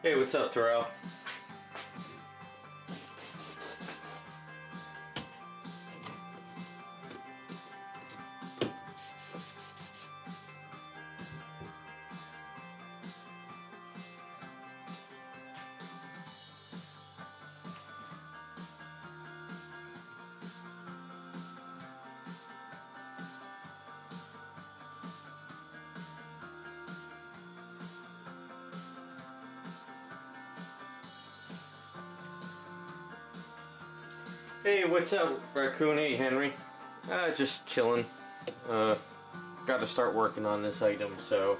Hey, what's up, Terrell? Hey, what's up, Raccoon? Hey, Henry. Just chilling. Got to start working on this item, so.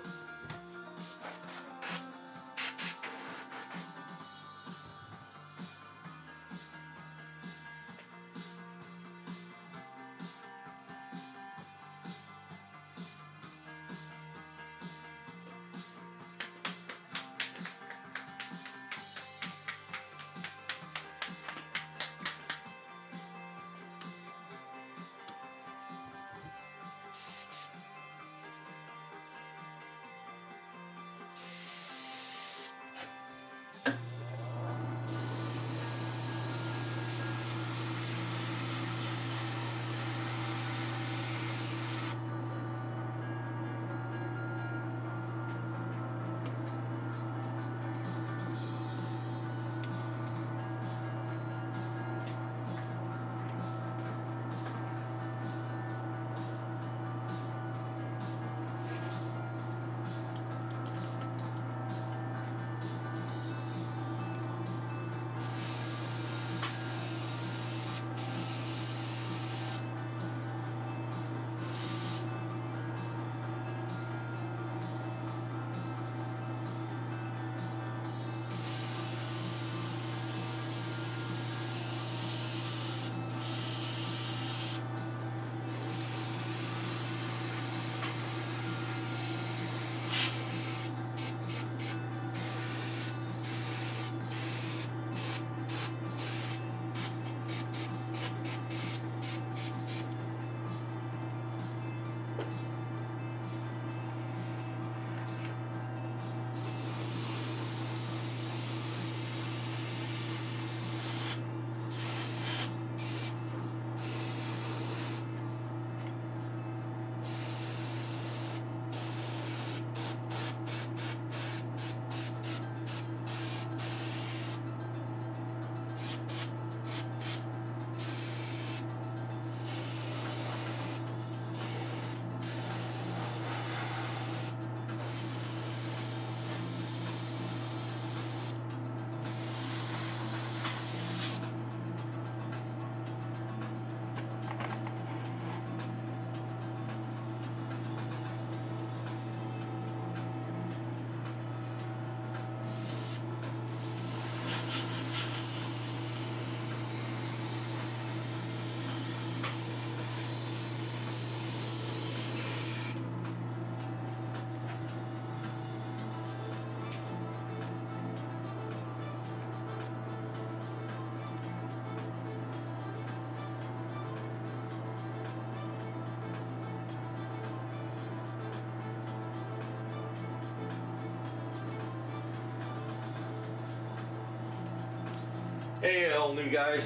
Hey, all new guys.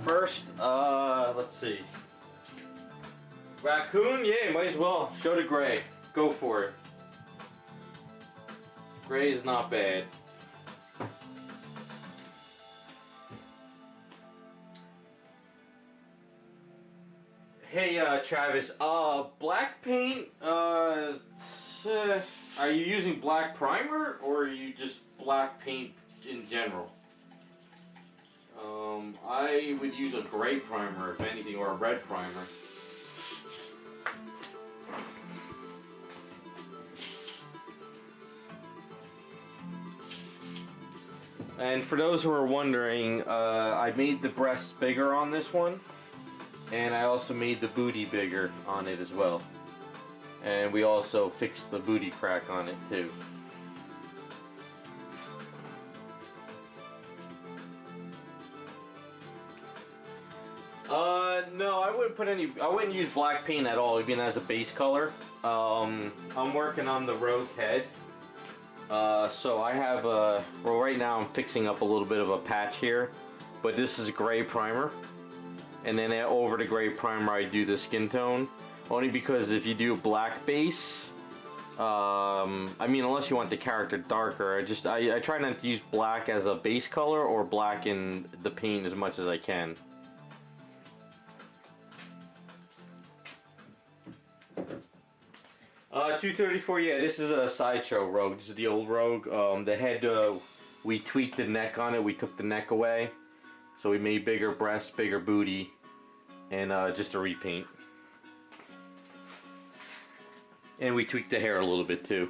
First, let's see. Raccoon, yeah, might as well show the gray. Go for it. Gray is not bad. Hey, Travis. Black paint. Are you using black primer or are you just black paint in general? I would use a gray primer, if anything, or a red primer. And for those who are wondering, I made the breast bigger on this one, and I also made the booty bigger on it as well. And we also fixed the booty crack on it too. No, I wouldn't use black paint at all, even as a base color. I'm working on the rogue head. So I have, well right now I'm fixing up a little bit of a patch here, but this is gray primer. And then over the gray primer I do the skin tone. Only because if you do black base, I mean unless you want the character darker, I try not to use black as a base color or black in the paint as much as I can. $234, yeah, this is a Sideshow Rogue. This is the old Rogue. The head, we tweaked the neck on it. We took the neck away. So we made bigger breasts, bigger booty, and just a repaint. And we tweaked the hair a little bit too.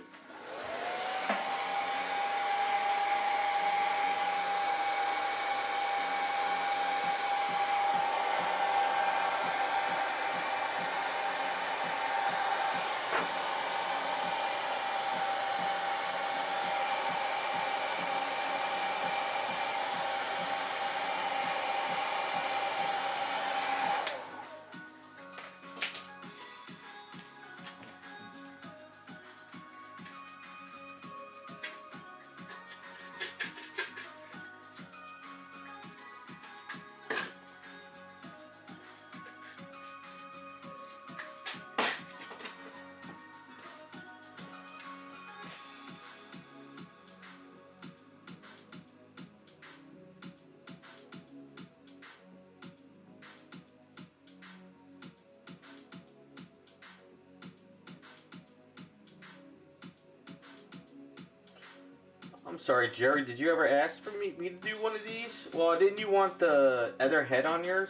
I'm sorry, Jerry, did you ever ask for me to do one of these? Well, didn't you want the other head on yours?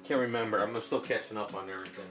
Can't remember. I'm still catching up on everything.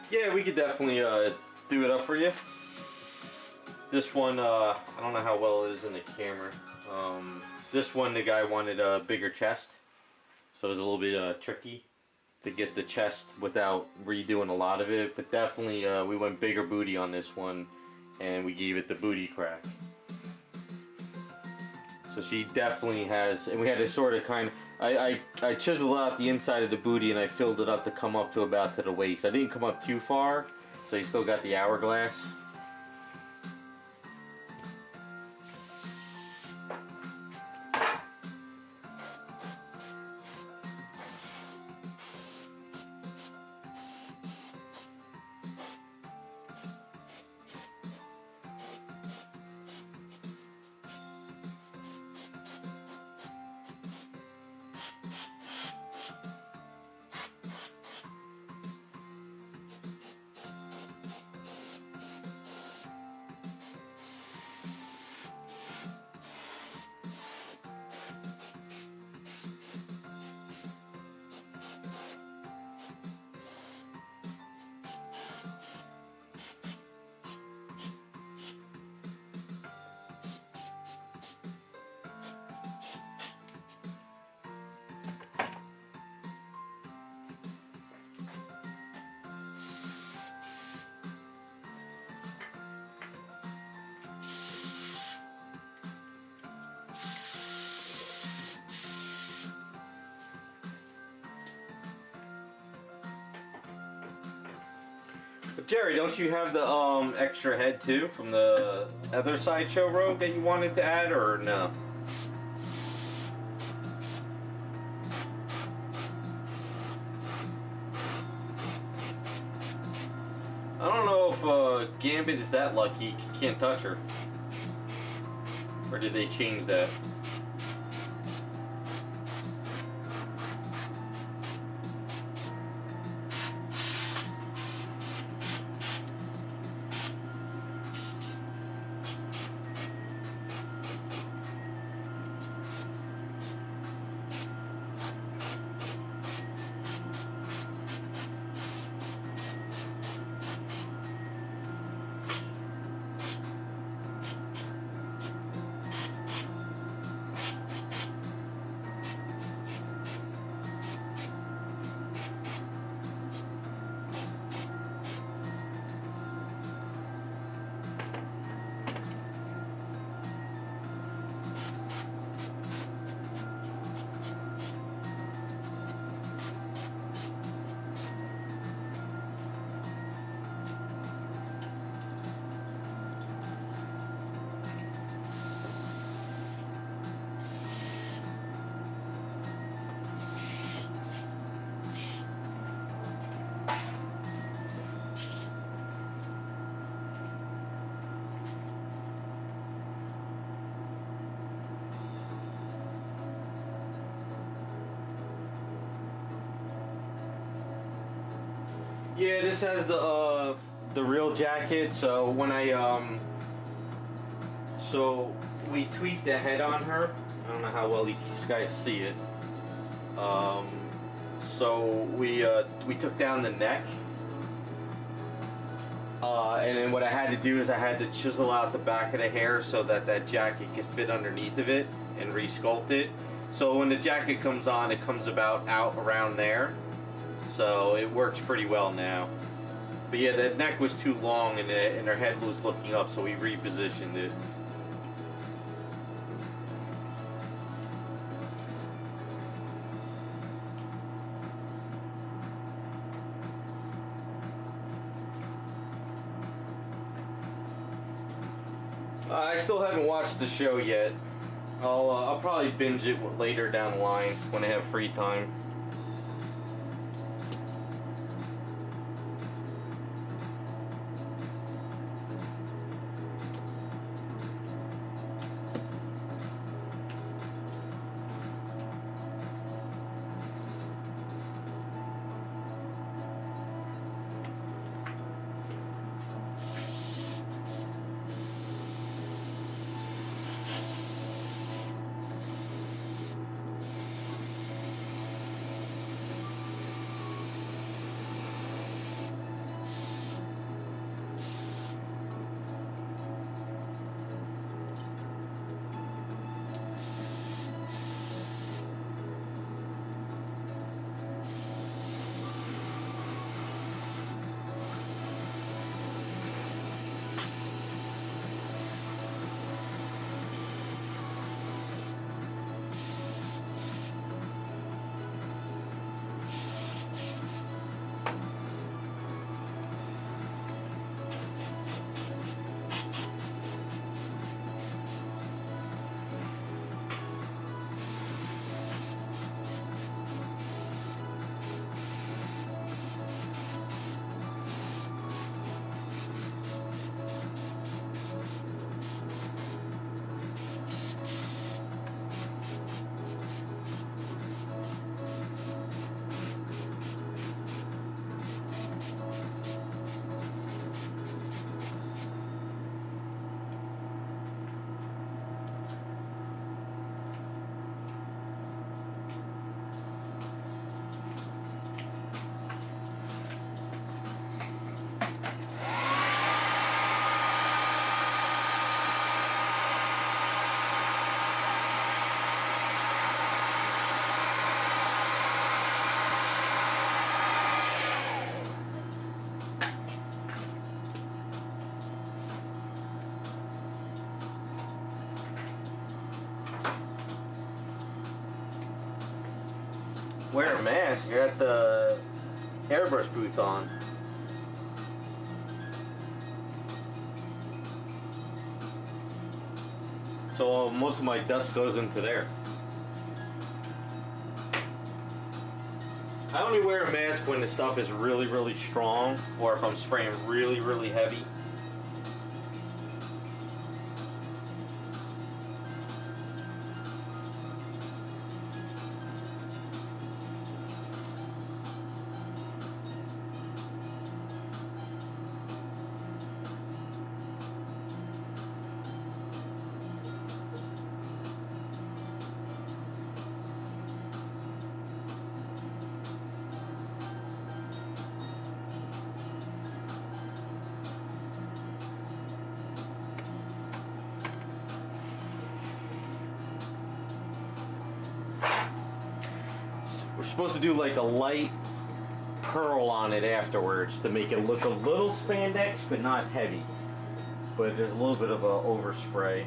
Yeah, we could definitely do it up for you. This one, I don't know how well it is in the camera. This one, the guy wanted a bigger chest, so it was a little bit tricky to get the chest without redoing a lot of it. But definitely, we went bigger booty on this one, and we gave it the booty crack. So she definitely has, and we had to sort of I chiseled out the inside of the booty and I filled it up to come up to about to the waist. I didn't come up too far, so you still got the hourglass. Jerry, don't you have the extra head too from the other Sideshow Rogue that you wanted to add, or no? I don't know know if Gambit is that lucky, he can't touch her. Or did they change that? Yeah, this has the real jacket. So when so we tweaked the head on her. I don't know how well you guys see it. So we took down the neck, and then what I had to do is I had to chisel out the back of the hair so that that jacket could fit underneath of it and re-sculpt it. So when the jacket comes on, it comes about out around there. So it works pretty well now. But yeah, the neck was too long and her head was looking up, so we repositioned it. I still haven't watched the show yet. I'll probably binge it later down the line when I have free time. Wear a mask, you're at the airbrush booth on. So most of my dust goes into there. I only wear a mask when the stuff is really, really strong, or if I'm spraying really, really heavy. We're supposed to do like a light pearl on it afterwards to make it look a little spandex, but not heavy. But there's a little bit of a overspray.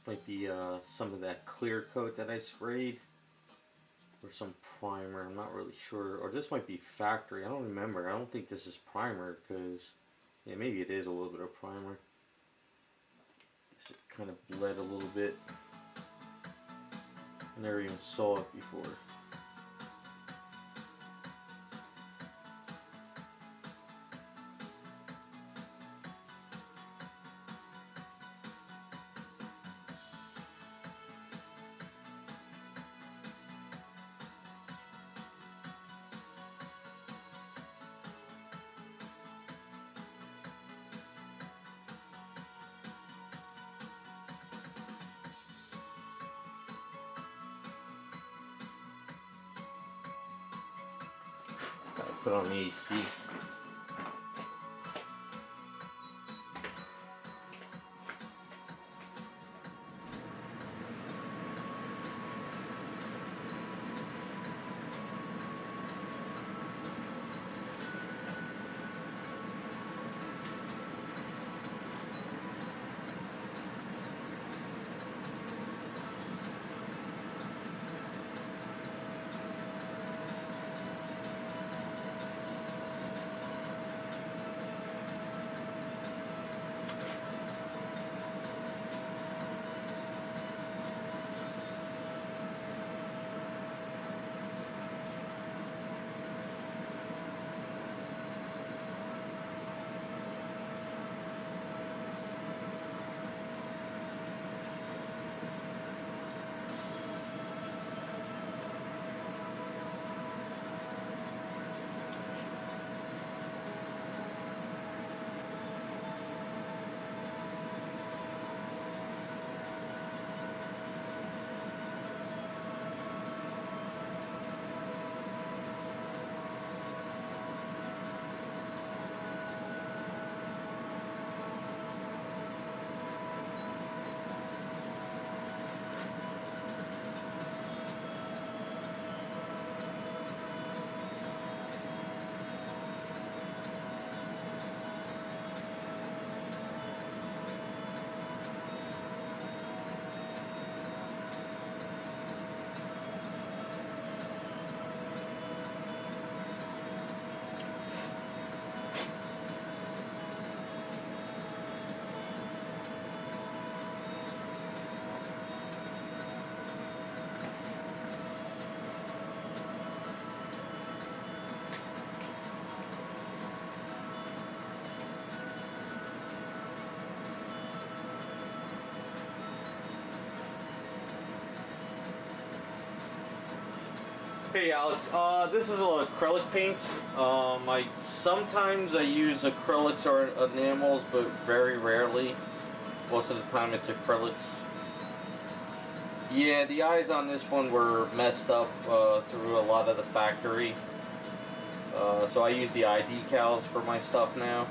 Might be some of that clear coat that I sprayed, or some primer. I'm not really sure. Or this might be factory. I don't remember. I don't think this is primer, because yeah, maybe it is a little bit of primer. Guess it kind of bled a little bit. I never even saw it before. Gotta put on the AC. Hey Alex, this is acrylic paints. Sometimes I use acrylics or enamels, but very rarely. Most of the time it's acrylics. Yeah, the eyes on this one were messed up through a lot of the factory. So I use the eye decals for my stuff now.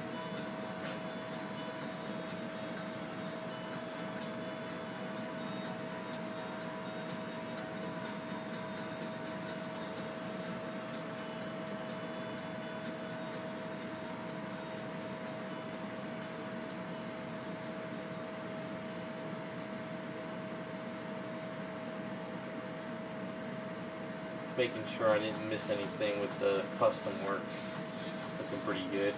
Making sure I didn't miss anything with the custom work. Looking pretty good.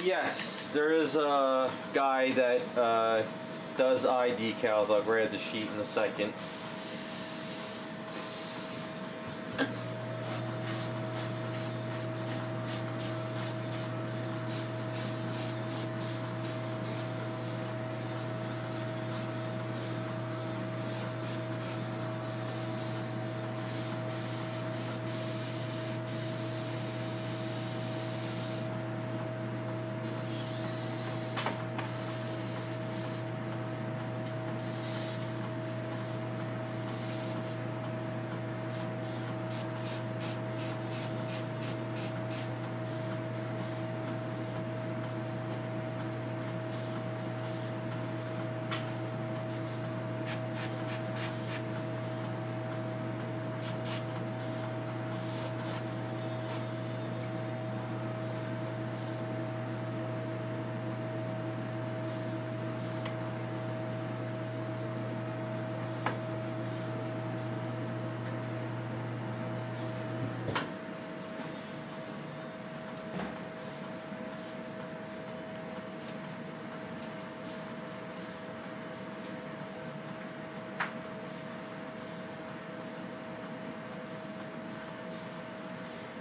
Yes, there is a guy that does eye decals. I'll grab the sheet in a second.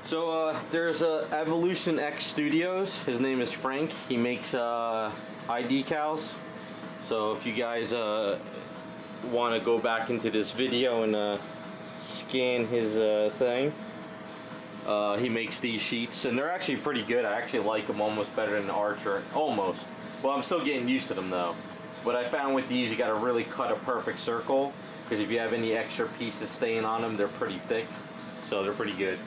So there's Evolution X Studios. His name is Frank. He makes eye decals. So if you guys want to go back into this video and scan his thing, he makes these sheets, and they're actually pretty good. I actually like them almost better than the Archer. Almost. Well, I'm still getting used to them though. What I found with these, you got to really cut a perfect circle, because if you have any extra pieces staying on them, they're pretty thick. So they're pretty good.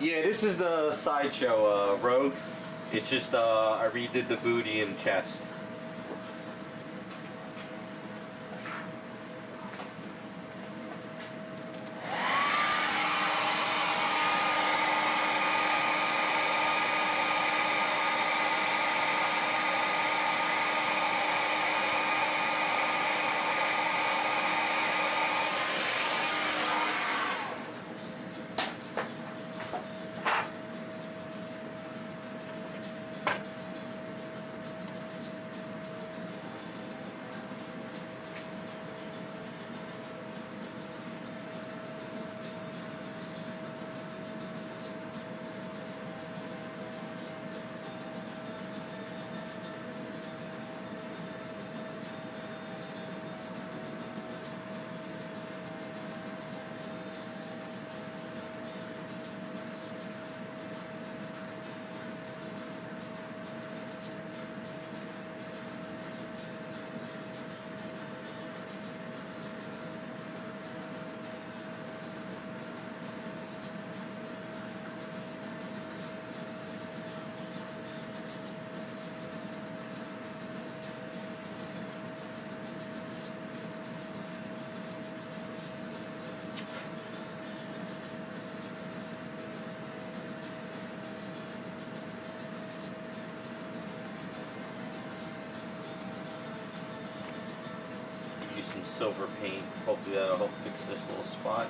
Yeah, this is the Sideshow Rogue. It's just I redid the booty and chest. use some silver paint. Hopefully that'll help fix this little spot.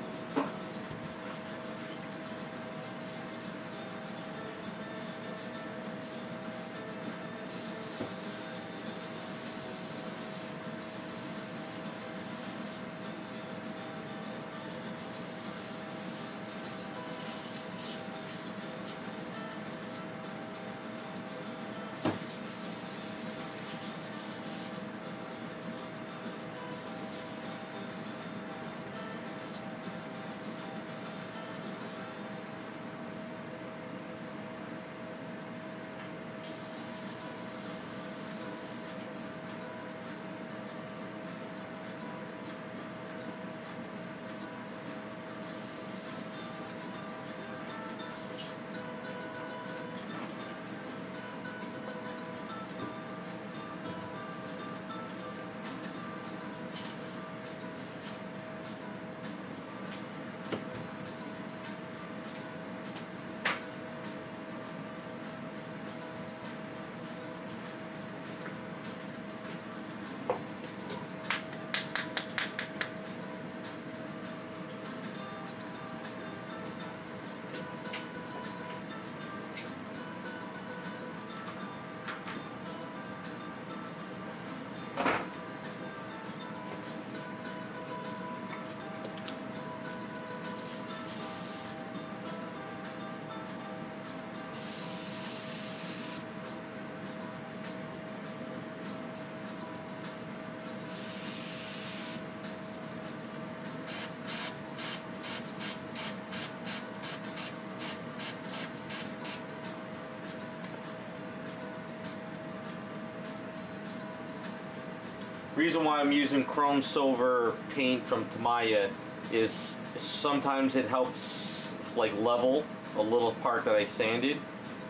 Reason why I'm using chrome silver paint from Tamiya is sometimes it helps like level a little part that I sanded,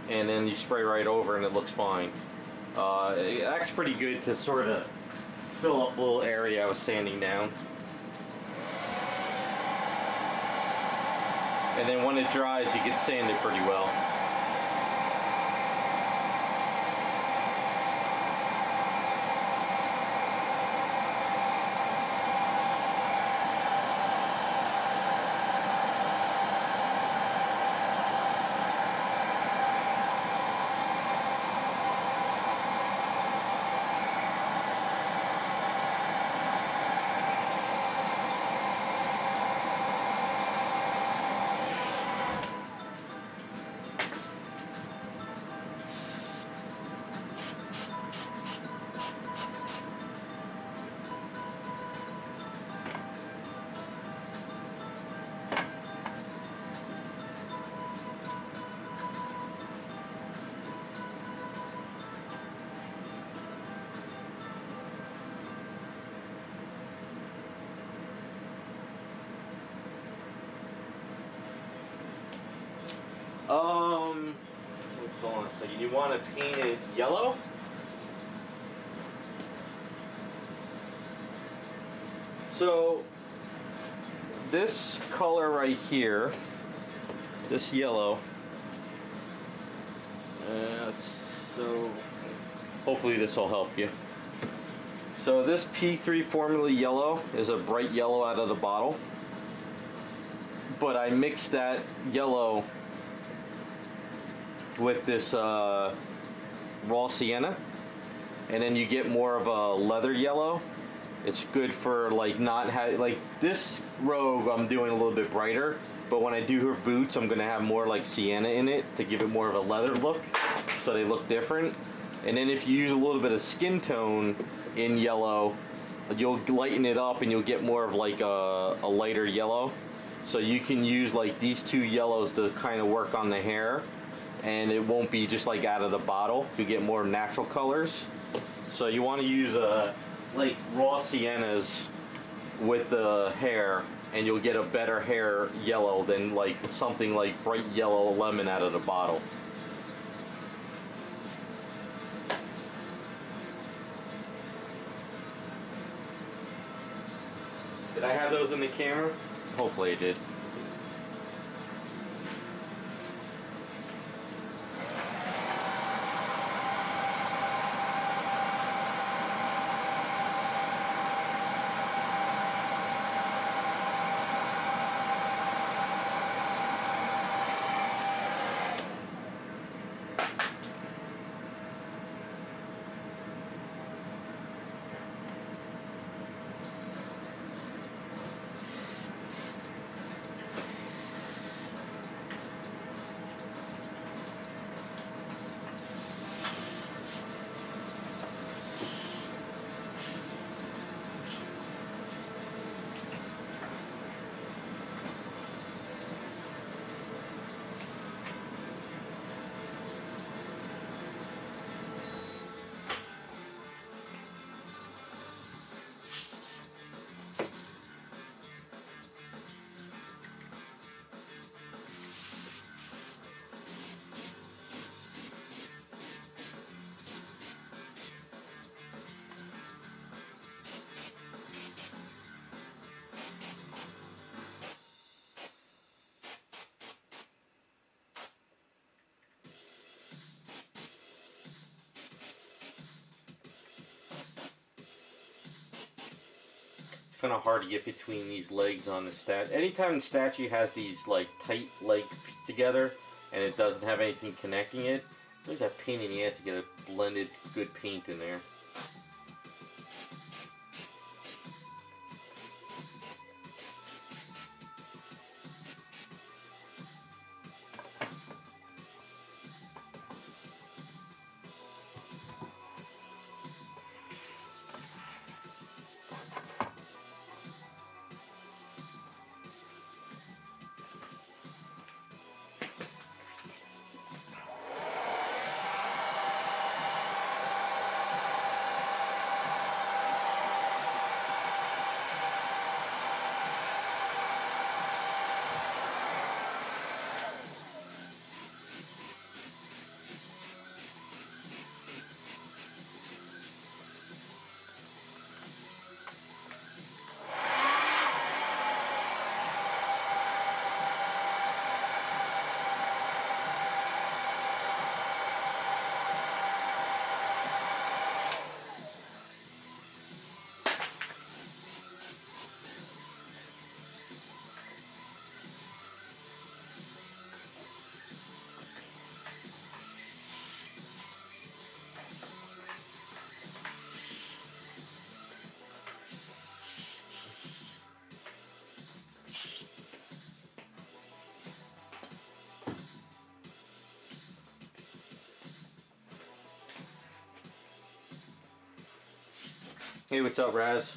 and then you spray right over and it looks fine. It acts pretty good to sort of fill up a little area I was sanding down. And then when it dries, you can sand it pretty well. Hold on a second. You want to paint it yellow? So this color right here, this yellow, so hopefully this will help you. So this P3 Formula yellow is a bright yellow out of the bottle, but I mixed that yellow with this raw sienna, and then you get more of a leather yellow. It's good for like not having, like this robe I'm doing a little bit brighter, but when I do her boots I'm gonna have more like sienna in it to give it more of a leather look, so they look different. And then if you use a little bit of skin tone in yellow, you'll lighten it up and you'll get more of like a lighter yellow. So you can use like these two yellows to kind of work on the hair, and it won't be just like out of the bottle. You get more natural colors. So you want to use like raw siennas with the hair, and you'll get a better hair yellow than like something like bright yellow lemon out of the bottle. Did I have those in the camera? Hopefully I did. Kind of hard to get between these legs on the statue. Anytime the statue has these like tight legs together and it doesn't have anything connecting it, it's always that pain in the ass to get a blended good paint in there. Hey, what's up, Raz?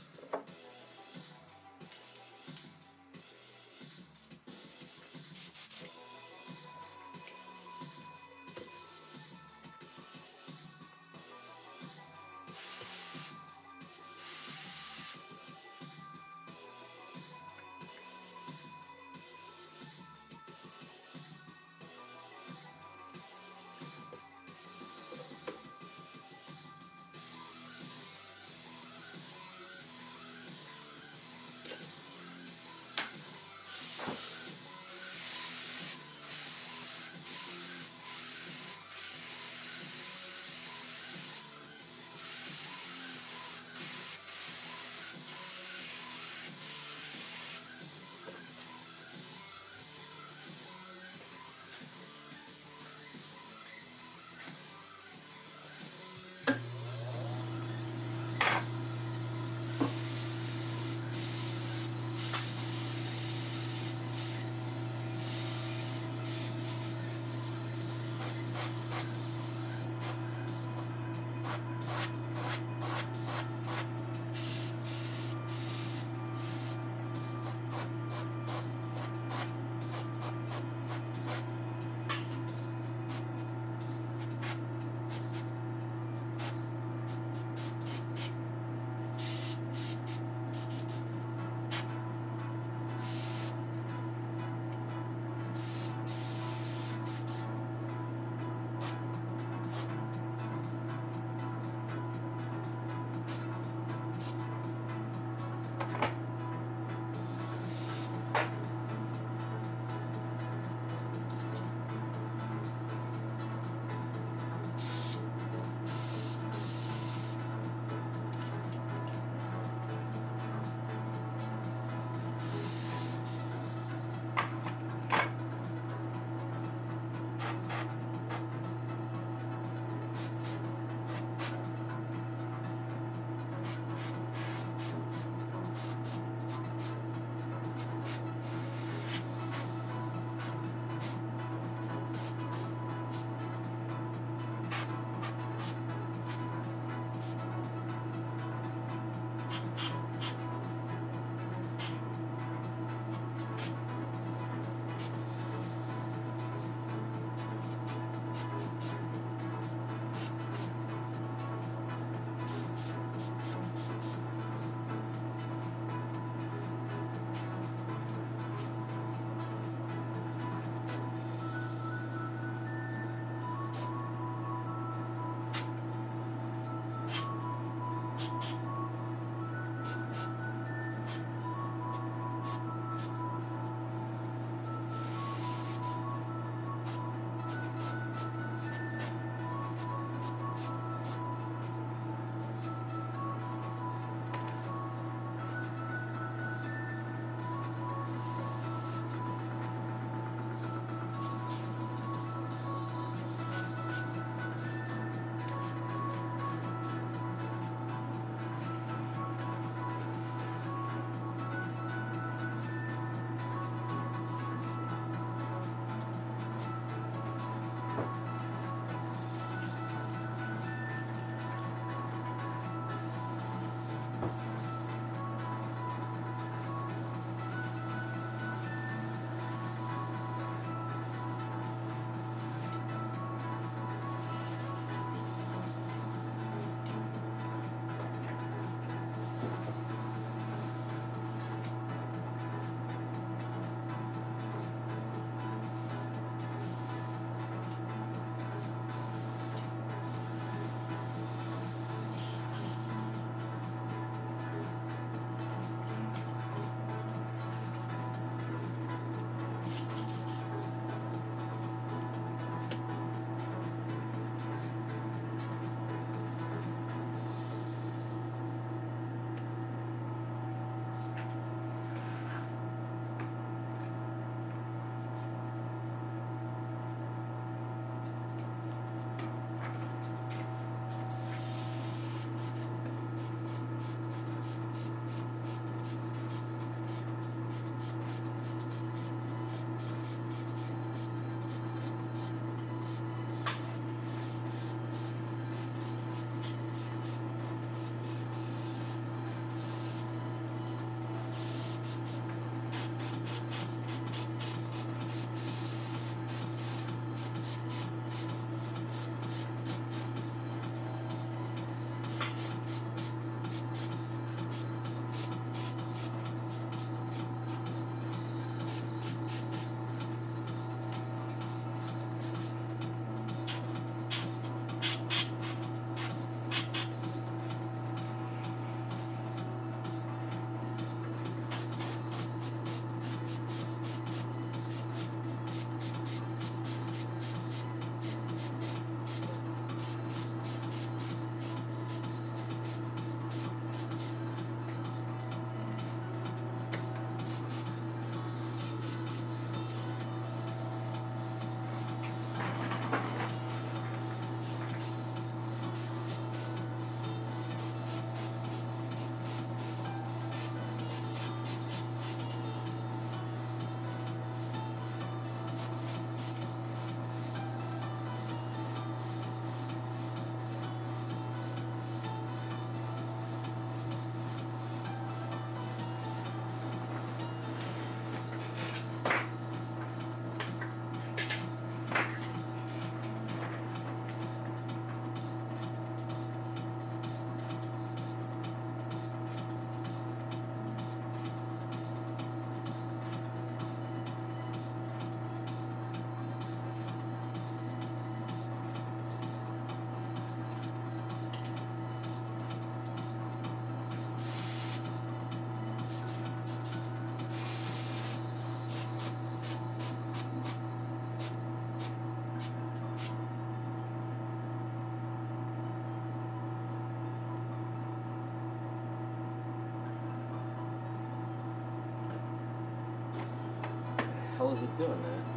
is it doing that?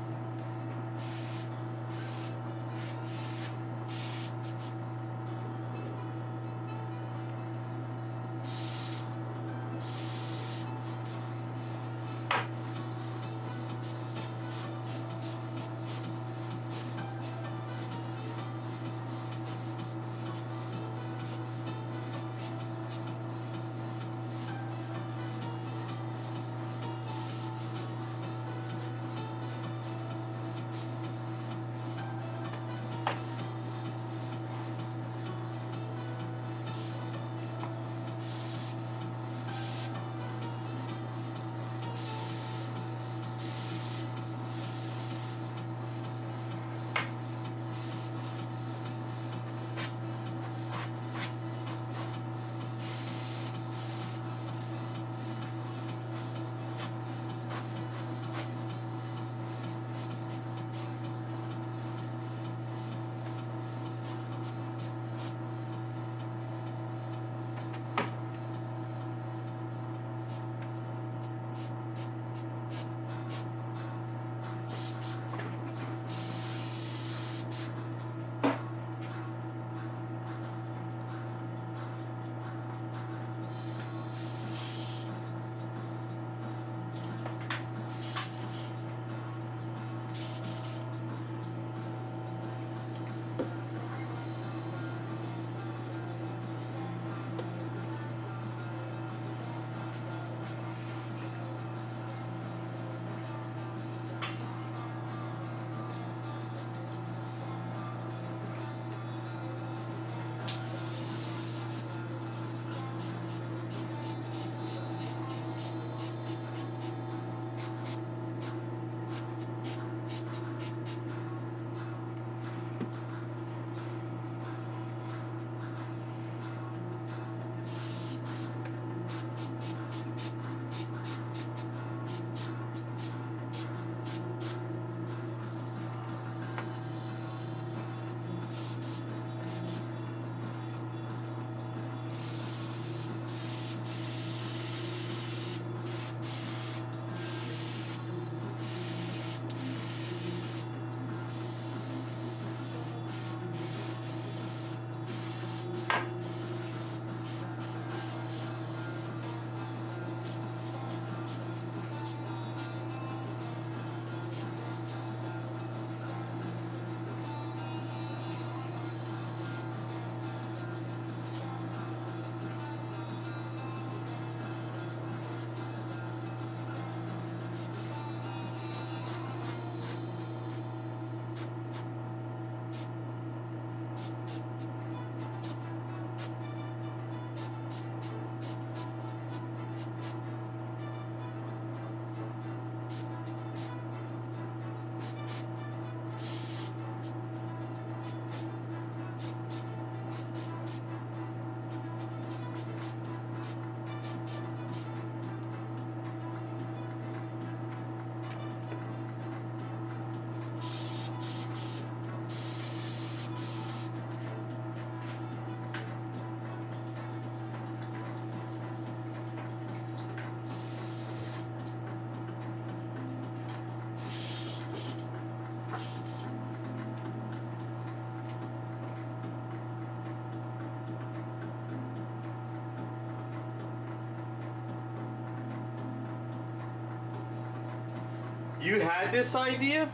You had this idea?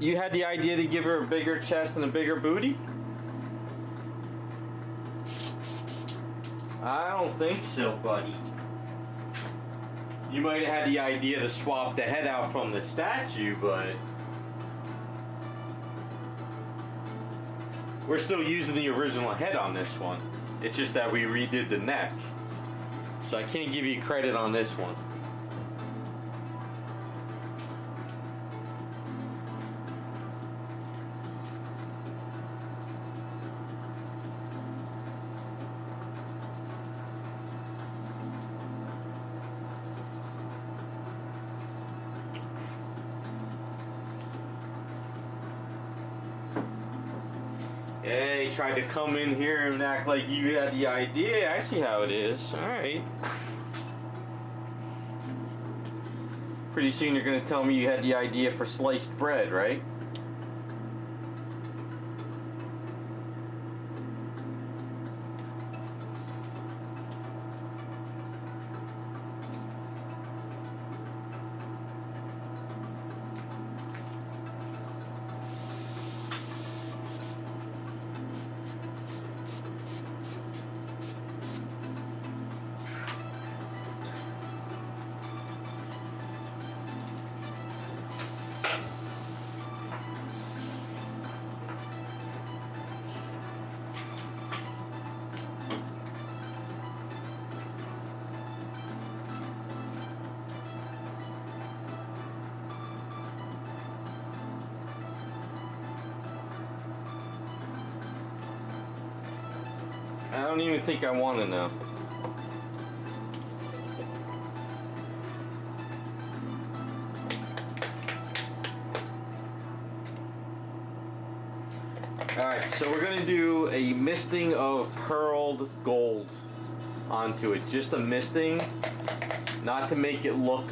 You had the idea to give her a bigger chest and a bigger booty? I don't think so, buddy. You might have had the idea to swap the head out from the statue, but we're still using the original head on this one. It's just that we redid the neck. So I can't give you credit on this one. Hey, tried to come in here and act like you had the idea. I see how it is. Alright. Pretty soon you're going to tell me you had the idea for sliced bread, right? I don't even think I want to know. Alright, so we're going to do a misting of pearled gold onto it. Just a misting, not to make it look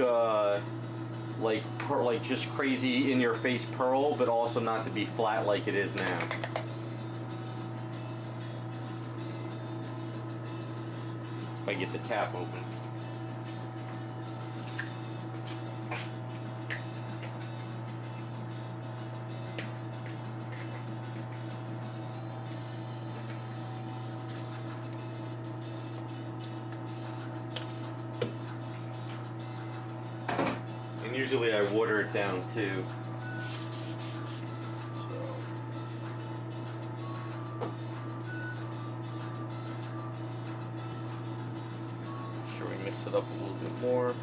like just crazy in your face pearl, but also not to be flat like it is now. If I get the cap open. And usually I water it down too. Mix it up a little bit more.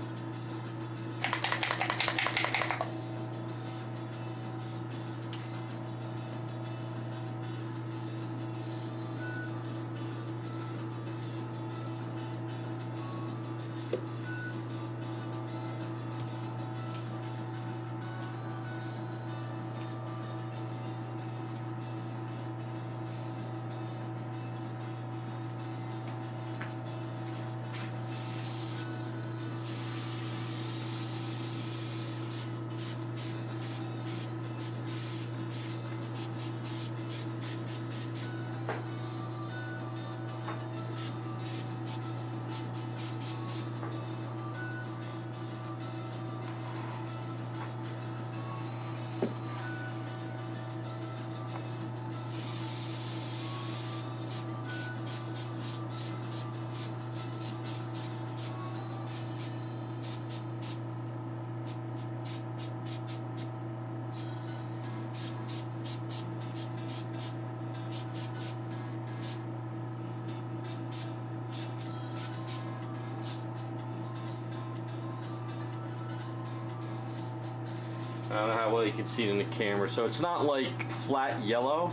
I don't know how well you can see it in the camera. So it's not like flat yellow,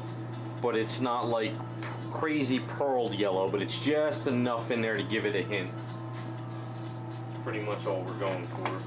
but it's not like crazy pearled yellow, but it's just enough in there to give it a hint. That's pretty much all we're going for.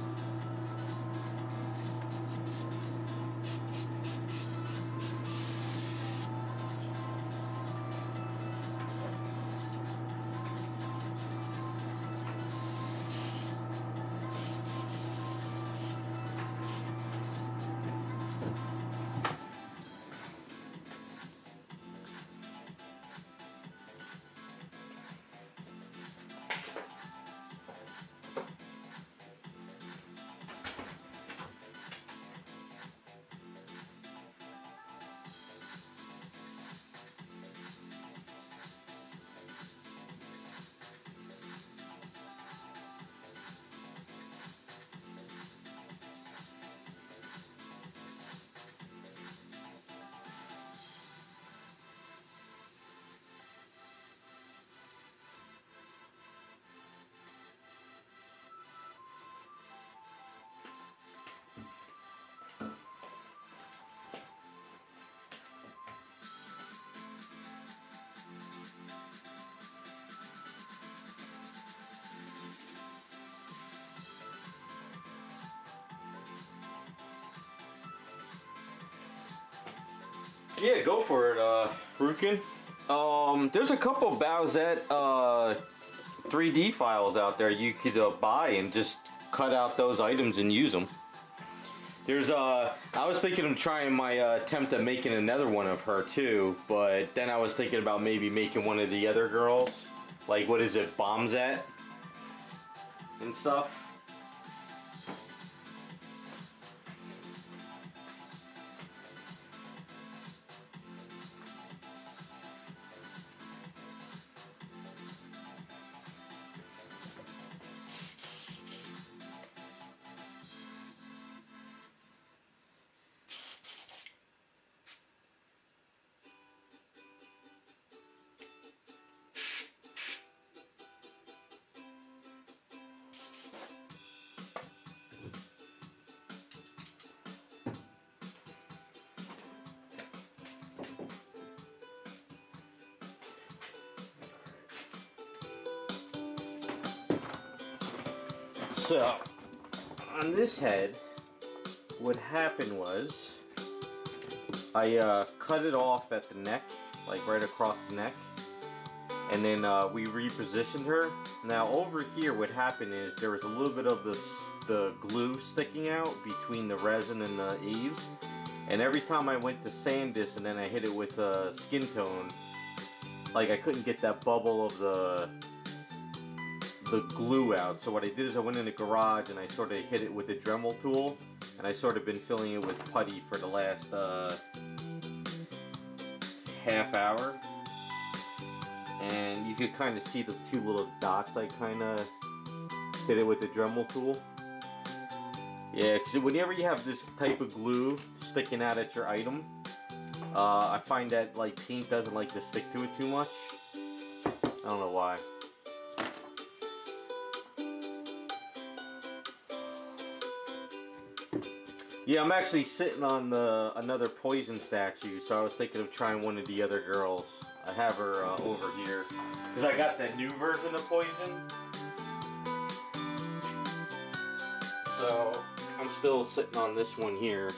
Yeah, go for it, Rukin. There's a couple Bowsette 3D files out there you could buy and just cut out those items and use them. There's I was thinking of trying my attempt at making another one of her too, but then I was thinking about maybe making one of the other girls, like what is it, Bombsette and stuff. So, on this head, what happened was, I cut it off at the neck, like right across the neck, and then we repositioned her. Now over here, what happened is there was a little bit of the glue sticking out between the resin and the eaves, and every time I went to sand this and then I hit it with a skin tone, like I couldn't get that bubble of the glue out. So what I did is I went in the garage and I sort of hit it with a Dremel tool, and I sort of been filling it with putty for the last half hour, and you could kind of see the two little dots. I kind of hit it with the Dremel tool. Yeah, because whenever you have this type of glue sticking out at your item, I find that like paint doesn't like to stick to it too much. I don't know why. Yeah, I'm actually sitting on another Poison statue, so I was thinking of trying one of the other girls. I have her over here, because I got that new version of Poison. So, I'm still sitting on this one here.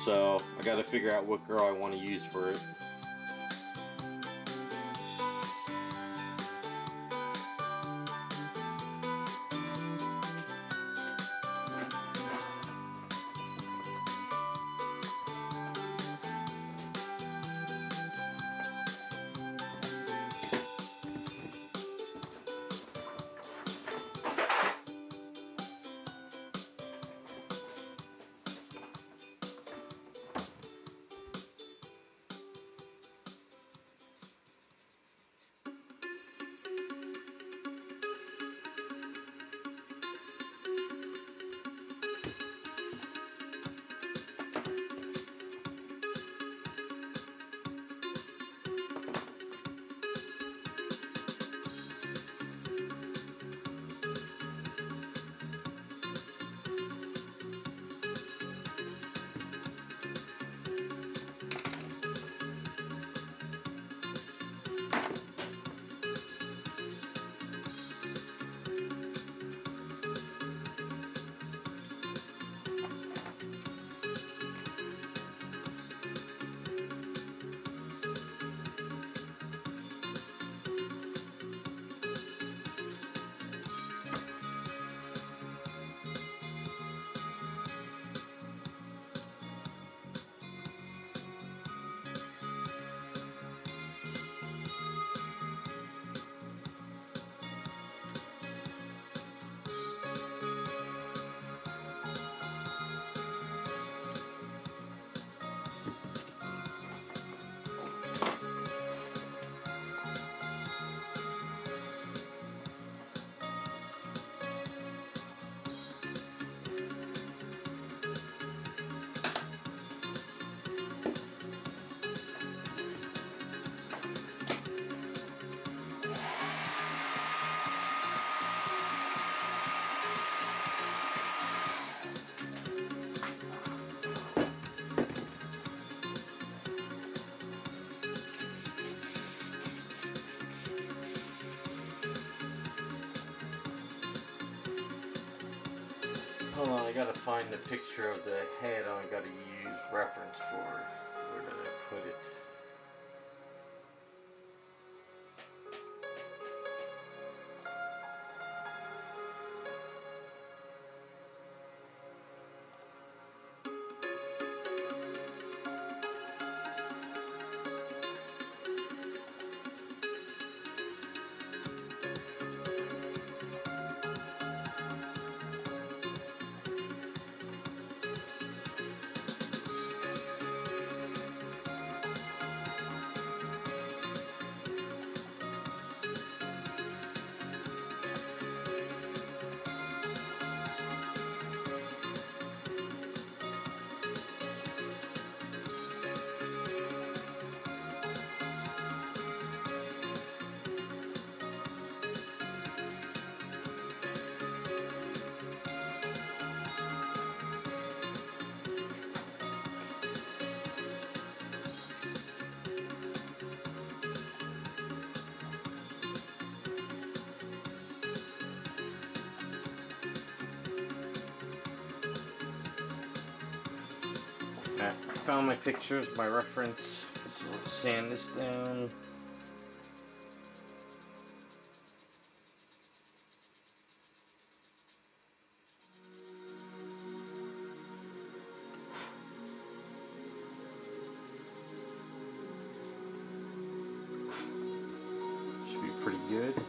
So, I gotta figure out what girl I want to use for it. Hold on, I gotta find the picture of the head I gotta use reference for. Where did I put it? Alright, I found my pictures, my reference. So let's sand this down. Should be pretty good.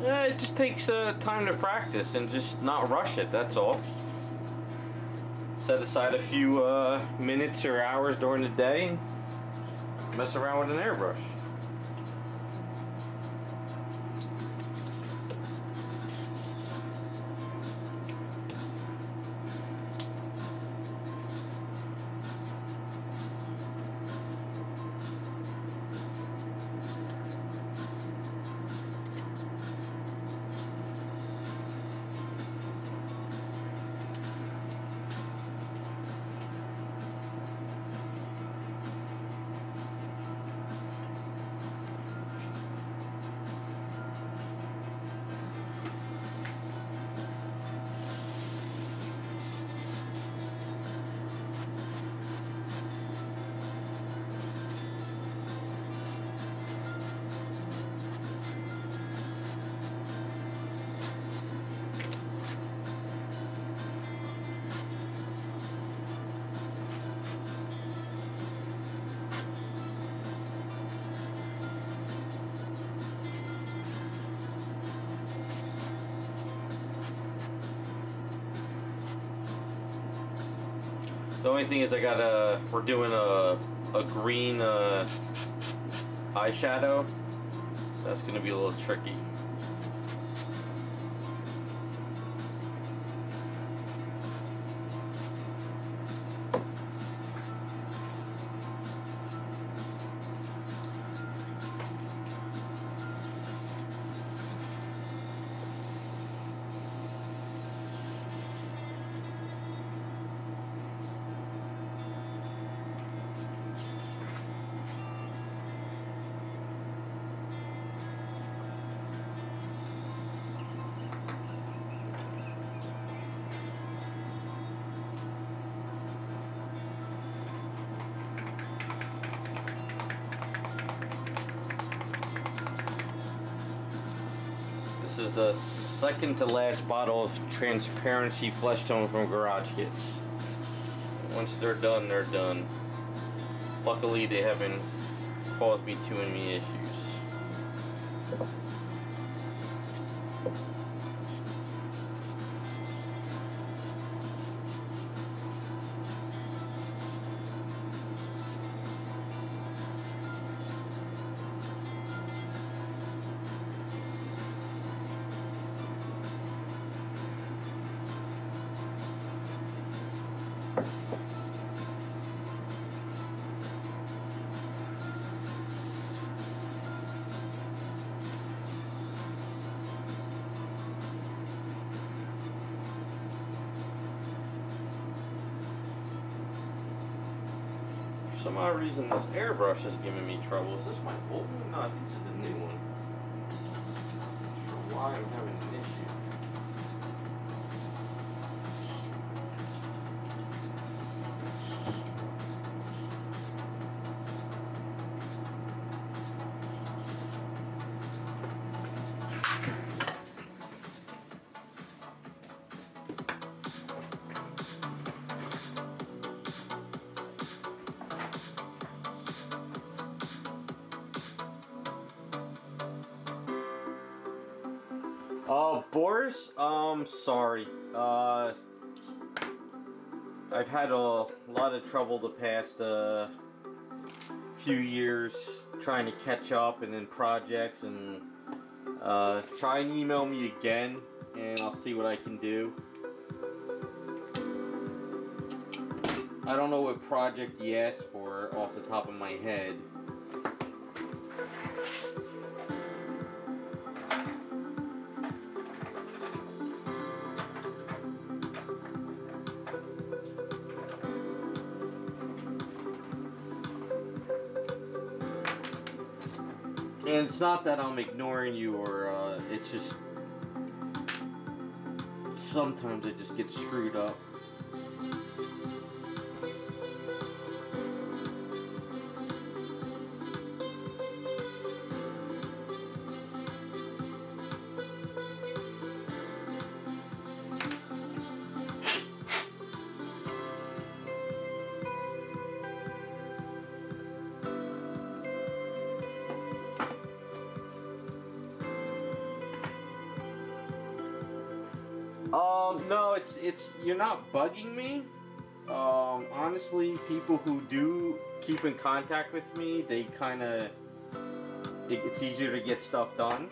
It just takes time to practice and just not rush it, that's all. Set aside a few minutes or hours during the day and mess around with an airbrush. The only thing is we're doing a green eyeshadow, so that's gonna be a little tricky. This is the second to last bottle of transparency flesh tone from Garage Kits. Once they're done, they're done. Luckily, they haven't caused me too many issues. For some odd reason, this airbrush is giving me trouble. Is this my old one? No, this is the new one. Not sure why I'm having an issue. Boris, sorry. I've had a lot of trouble the past few years trying to catch up and in projects, and try and email me again and I'll see what I can do. I don't know what project he asked for off the top of my head. And it's not that I'm ignoring you, or it's just sometimes I just get screwed up. No, it's you're not bugging me. Honestly, people who do keep in contact with me, they kind of it's easier to get stuff done.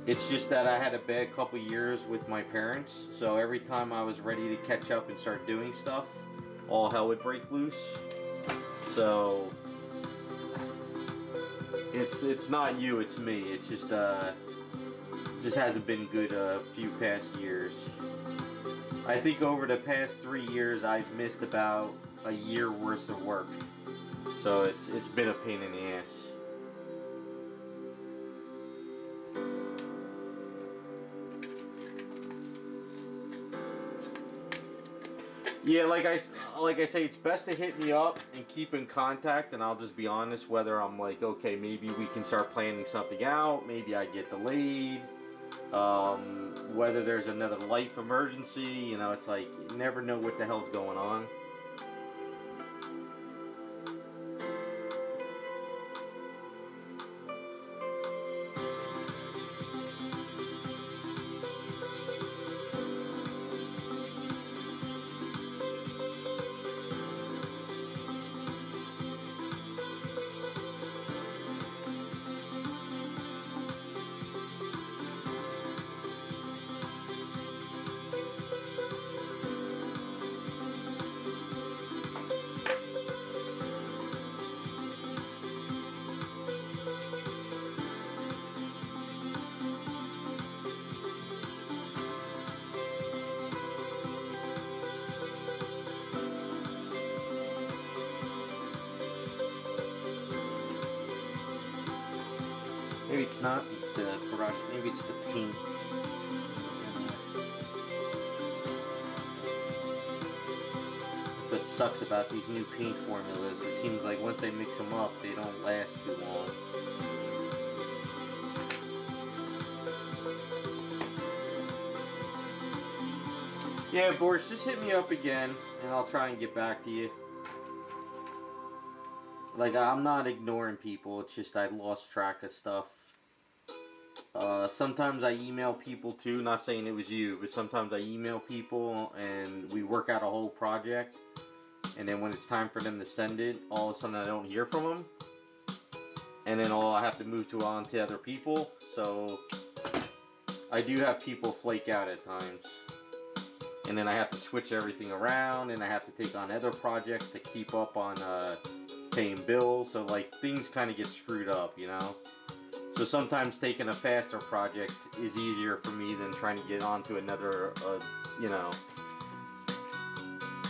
It's just that I had a bad couple years with my parents, so every time I was ready to catch up and start doing stuff, all hell would break loose. So it's not you, it's me. It's just hasn't been good a few past years. I think over the past 3 years I've missed about a year worth of work. So it's been a pain in the ass. Yeah, like I say, it's best to hit me up and keep in contact, and I'll just be honest whether I'm like, okay, maybe we can start planning something out, maybe I get delayed, whether there's another life emergency, you know, it's like, you never know what the hell's going on. Maybe it's not the brush, maybe it's the paint. That's what sucks about these new paint formulas. It seems like once I mix them up, they don't last too long. Yeah, Boris, just hit me up again, and I'll try and get back to you. Like, I'm not ignoring people, it's just I lost track of stuff. Sometimes I email people too, not saying it was you, but sometimes I email people and we work out a whole project, and then when it's time for them to send it, all of a sudden I don't hear from them, and then I have to move on to other people, so I do have people flake out at times. And then I have to switch everything around, and I have to take on other projects to keep up on paying bills, so like things kind of get screwed up, you know? So sometimes taking a faster project is easier for me than trying to get onto another, you know.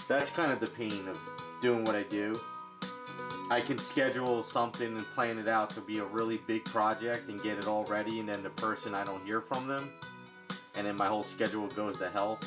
That's kind of the pain of doing what I do. I can schedule something and plan it out to be a really big project and get it all ready, and then the person, I don't hear from them, and then my whole schedule goes to hell.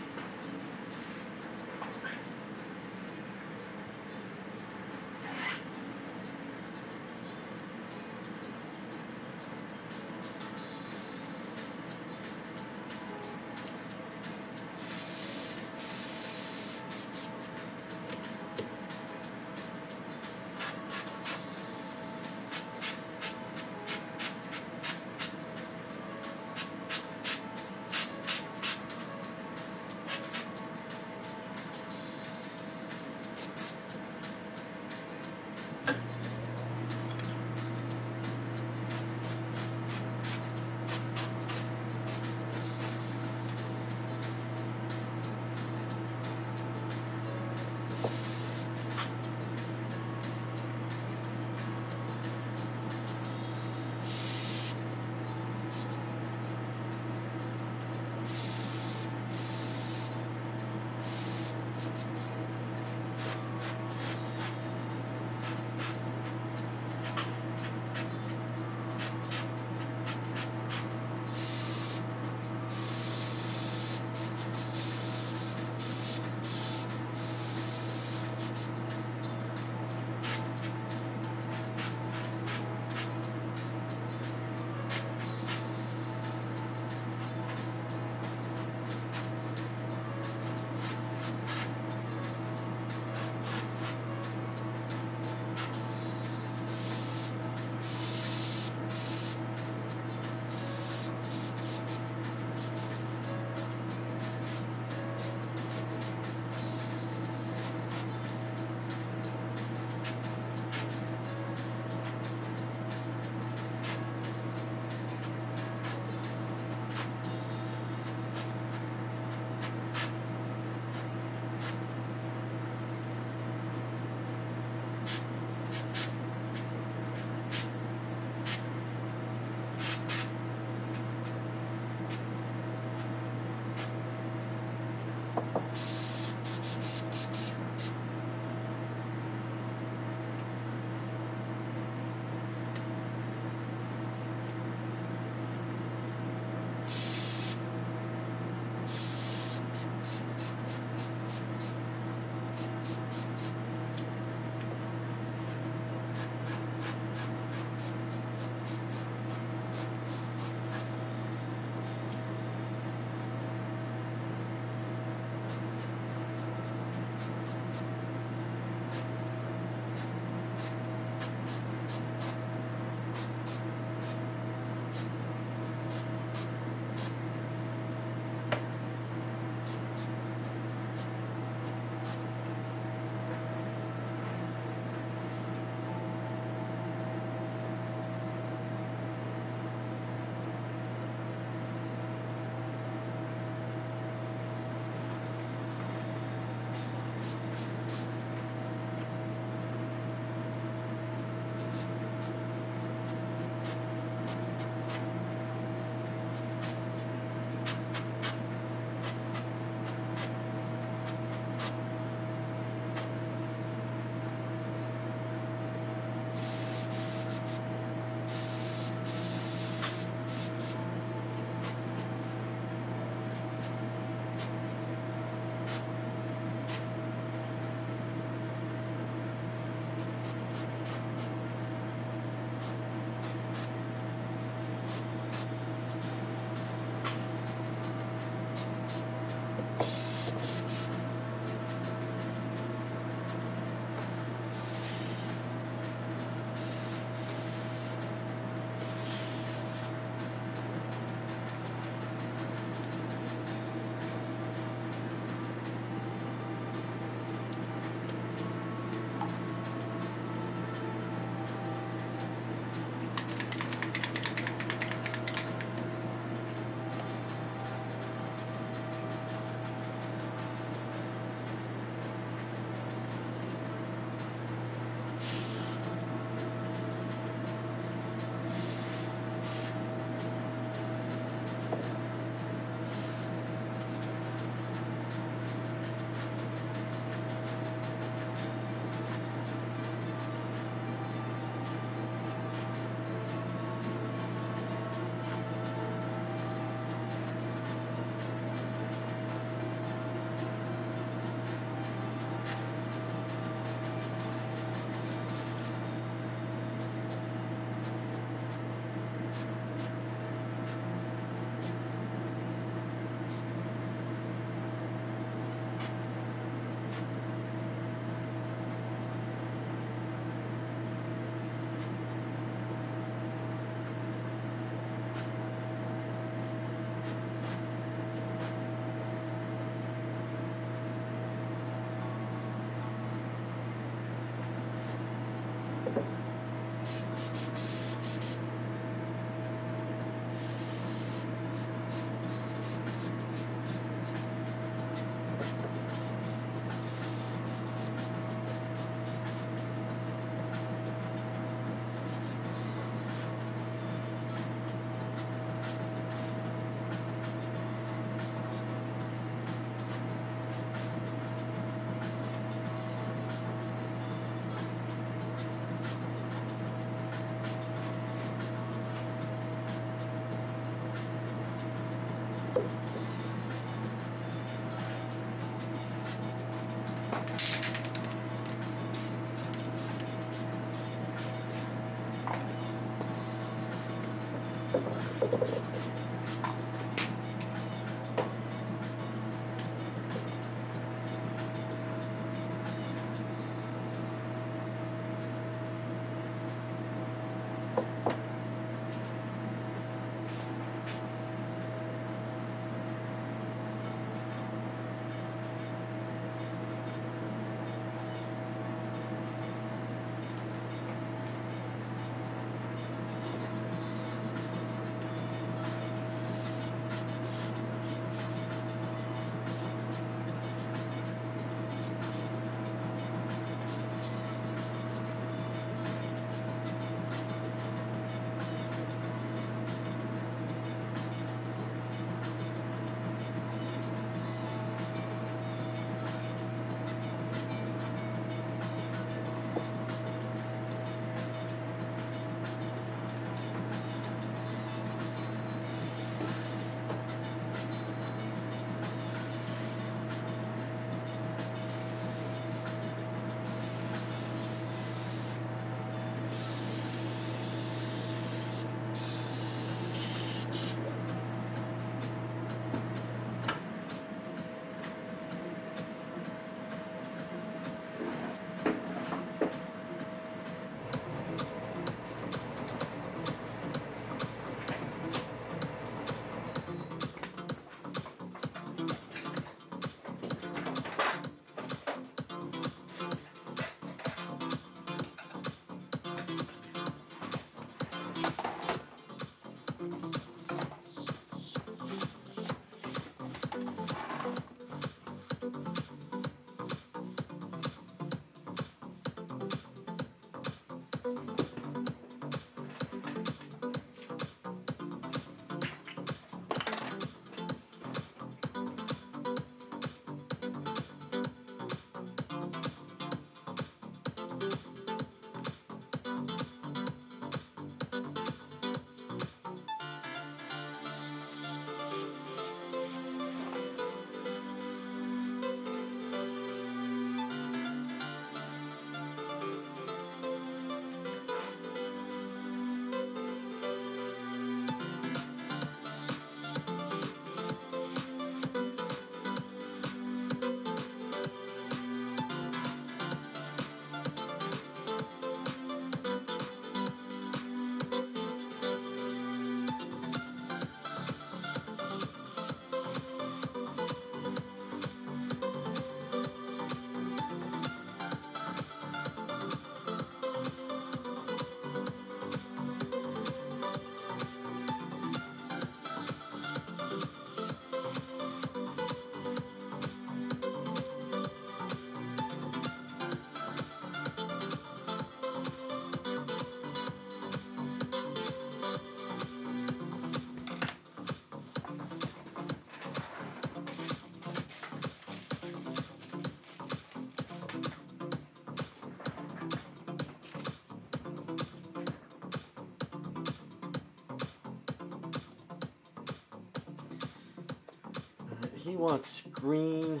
He wants green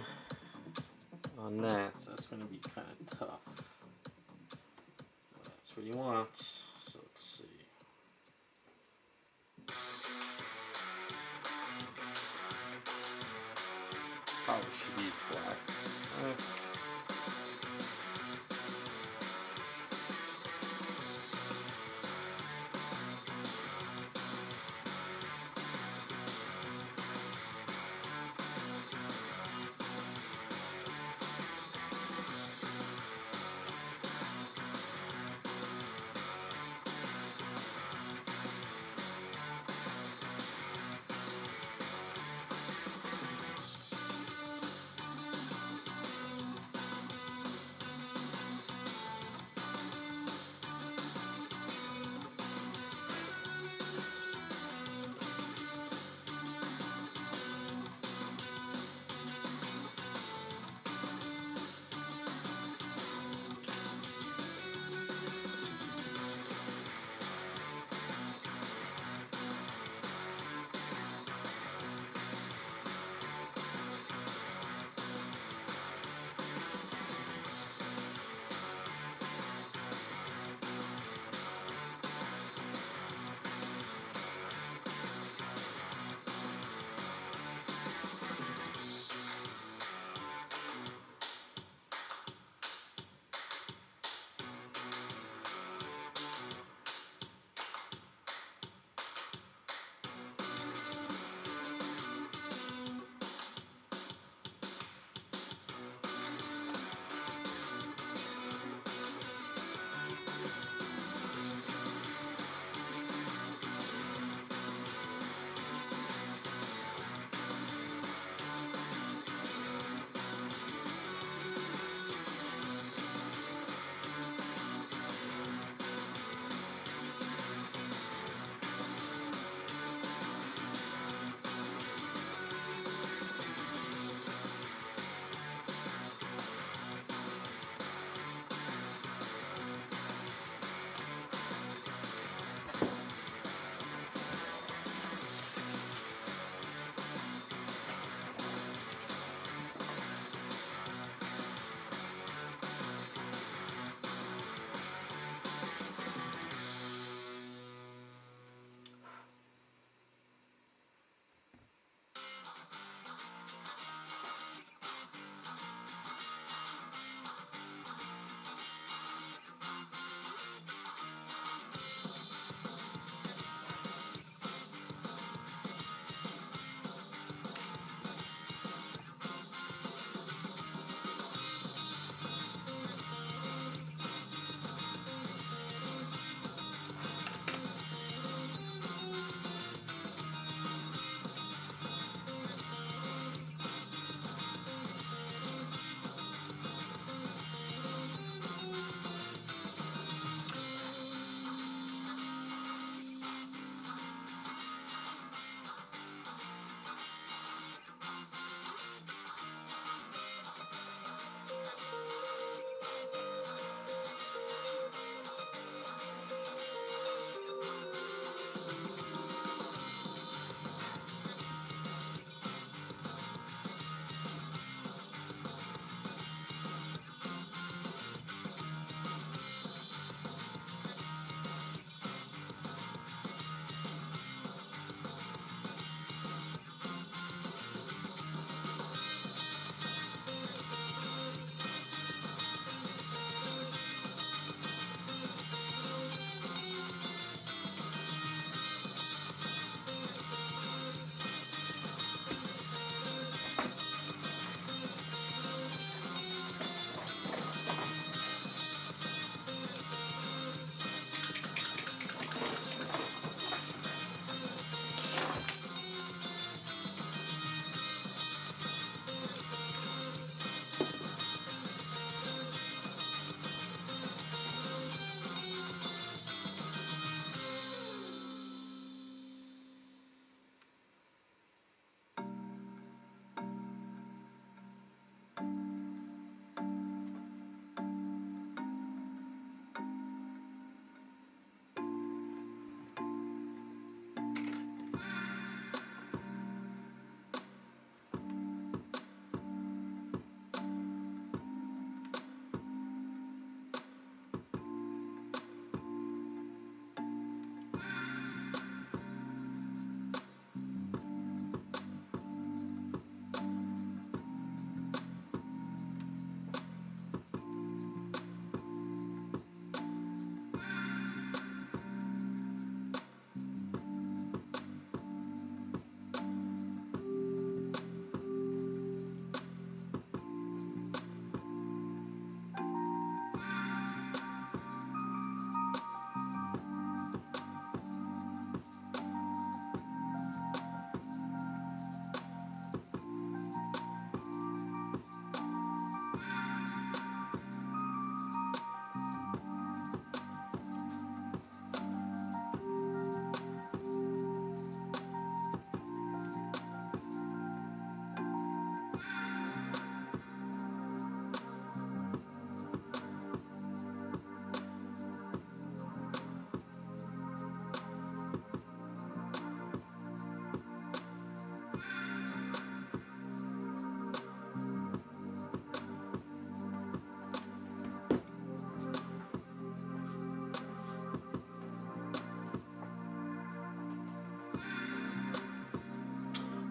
on that, so that's going to be kind of tough. That's what he wants, so let's see. Probably should use black.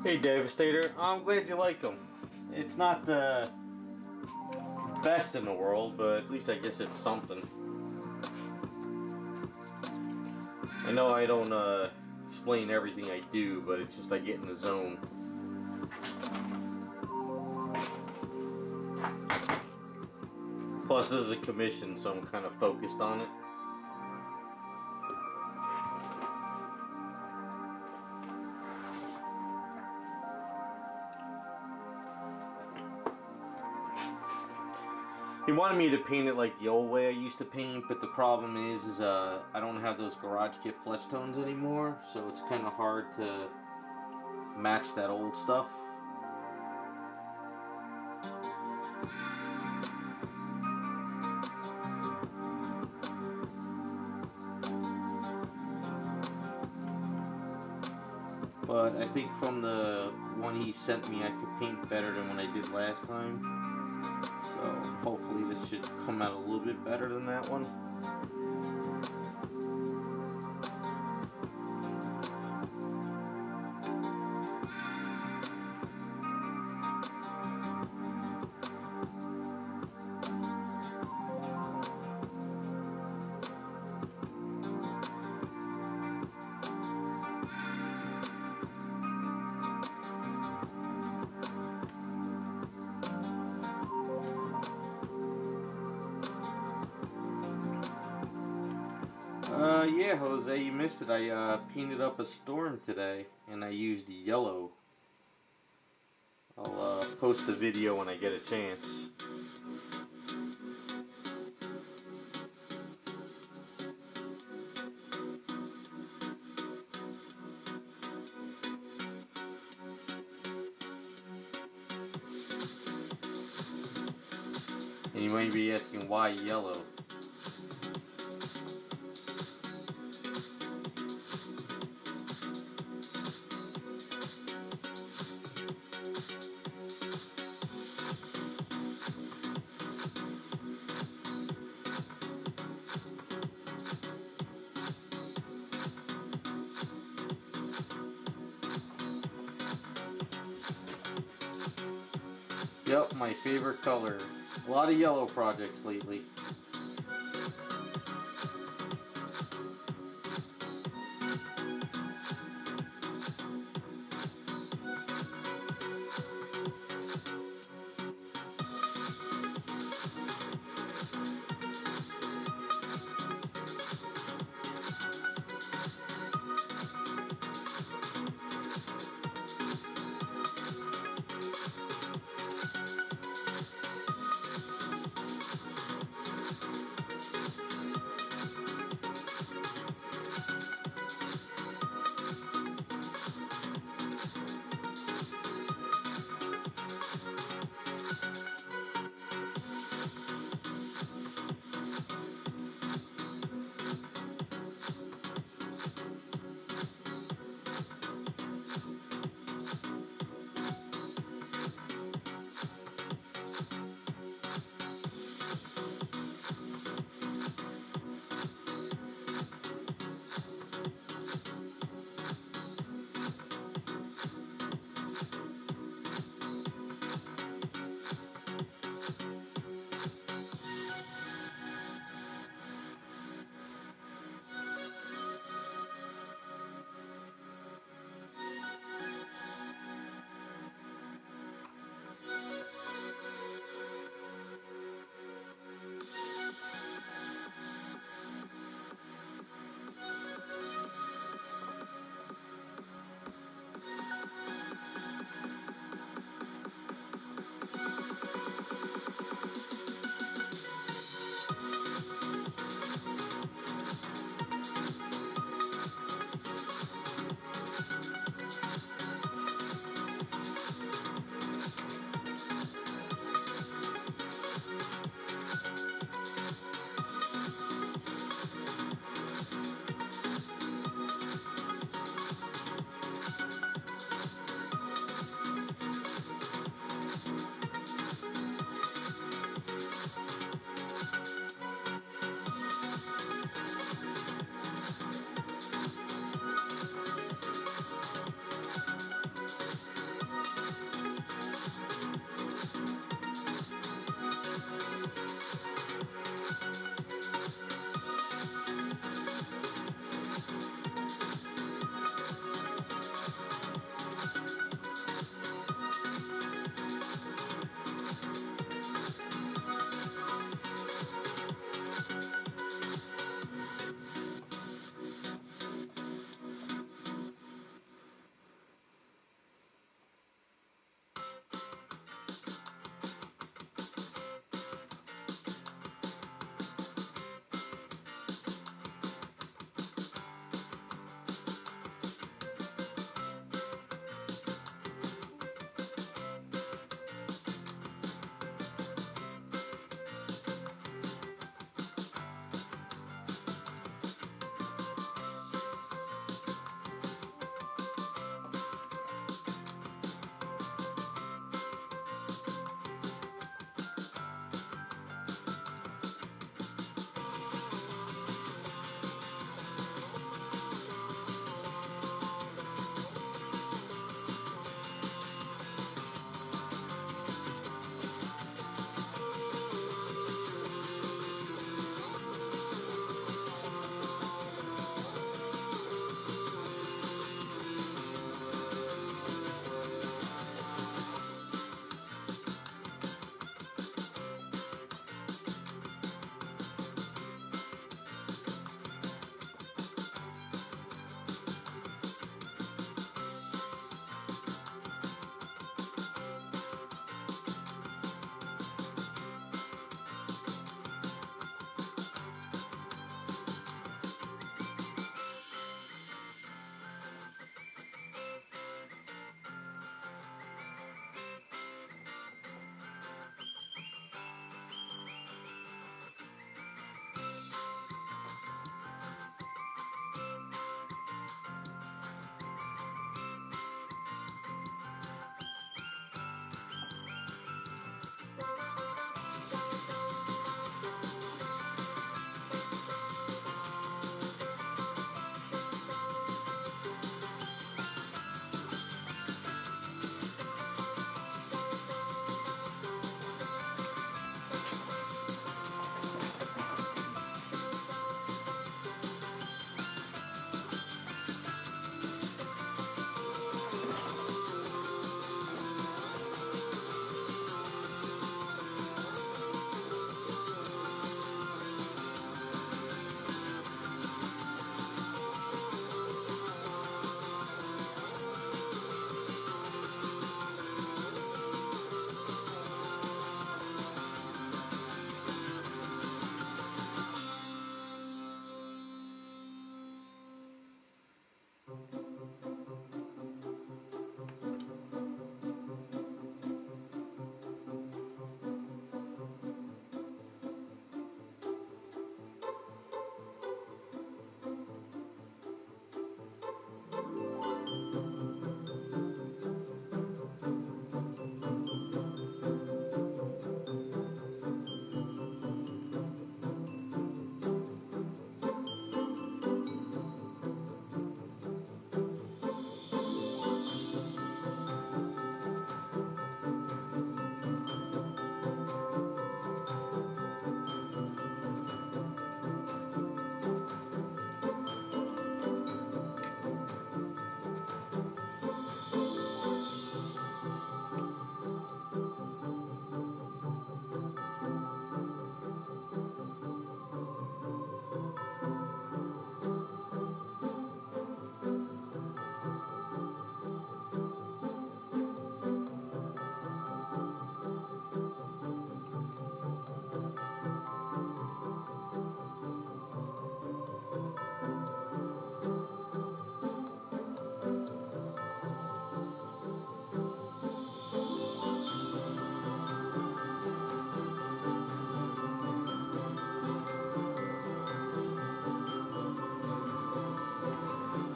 Hey Devastator, I'm glad you like them. It's not the best in the world, but at least I guess it's something. I know I don't explain everything I do, but it's just I get in the zone. Plus this is a commission, so I'm kind of focused on it. He wanted me to paint it like the old way I used to paint, but the problem is I don't have those garage kit flesh tones anymore, so it's kind of hard to match that old stuff. But I think from the one he sent me, I could paint better than what I did last time. So hopefully this should come out a little bit better than that one. Yeah, Jose, you missed it. I painted up a storm today, and I used yellow. I'll post a video when I get a chance. And you might be asking why yellow. Yep, my favorite color. A lot of yellow projects lately.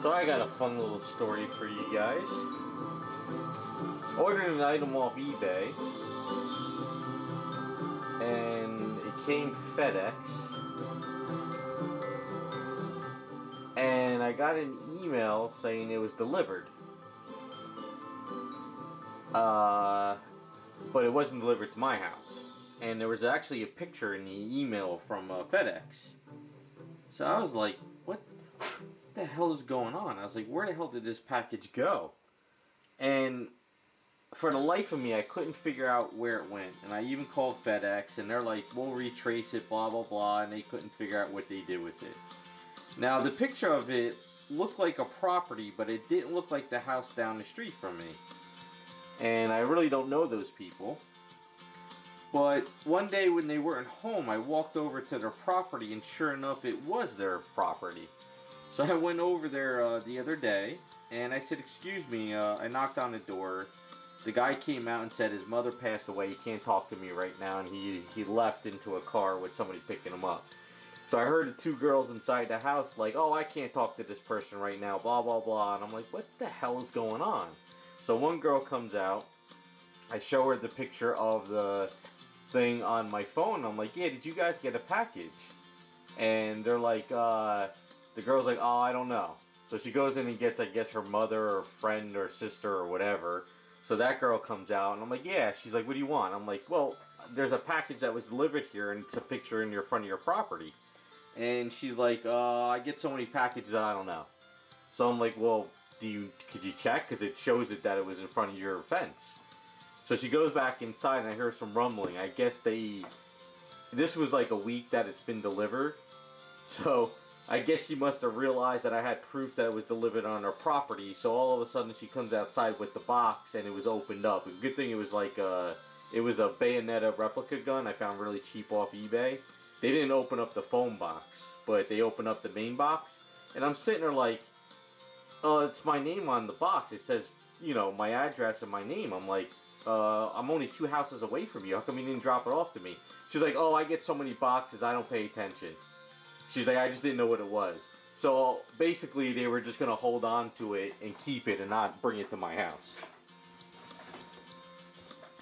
So I got a fun little story for you guys. Ordered an item off eBay, and it came FedEx, and I got an email saying it was delivered. But it wasn't delivered to my house. And there was actually a picture in the email from FedEx. So I was like, what the hell is going on? I was like, where the hell did this package go? And for the life of me, I couldn't figure out where it went. And I even called FedEx, and they're like, we'll retrace it, blah, blah, blah. And they couldn't figure out what they did with it. Now, the picture of it looked like a property, but it didn't look like the house down the street from me. And I really don't know those people. But one day when they weren't home, I walked over to their property, and sure enough, it was their property. So I went over there the other day, and I said, excuse me, I knocked on the door. The guy came out and said his mother passed away, he can't talk to me right now, and he left into a car with somebody picking him up. So I heard the two girls inside the house like, oh, I can't talk to this person right now, blah, blah, blah. And I'm like, what the hell is going on? So one girl comes out, I show her the picture of the thing on my phone. I'm like, yeah, did you guys get a package? And they're like, the girl's like, oh, I don't know. So she goes in and gets, I guess, her mother or friend or sister or whatever. So that girl comes out, and I'm like, yeah. She's like, what do you want? I'm like, well, there's a package that was delivered here, and it's a picture in your front of your property. And she's like, I get so many packages, I don't know. So I'm like, well, could you check? Because it shows it that it was in front of your fence. So she goes back inside, and I hear some rumbling. I guess this was like a week that it's been delivered. So I guess she must have realized that I had proof that it was delivered on her property. So all of a sudden she comes outside with the box, and it was opened up. Good thing it was like it was a Bayonetta replica gun I found really cheap off eBay. They didn't open up the phone box, but they opened up the main box. And I'm sitting there like, it's my name on the box. It says, you know, my address and my name. I'm like, I'm only 2 houses away from you. How come you didn't drop it off to me? She's like, oh, I get so many boxes, I don't pay attention. She's like, I just didn't know what it was. So basically, they were just going to hold on to it and keep it and not bring it to my house.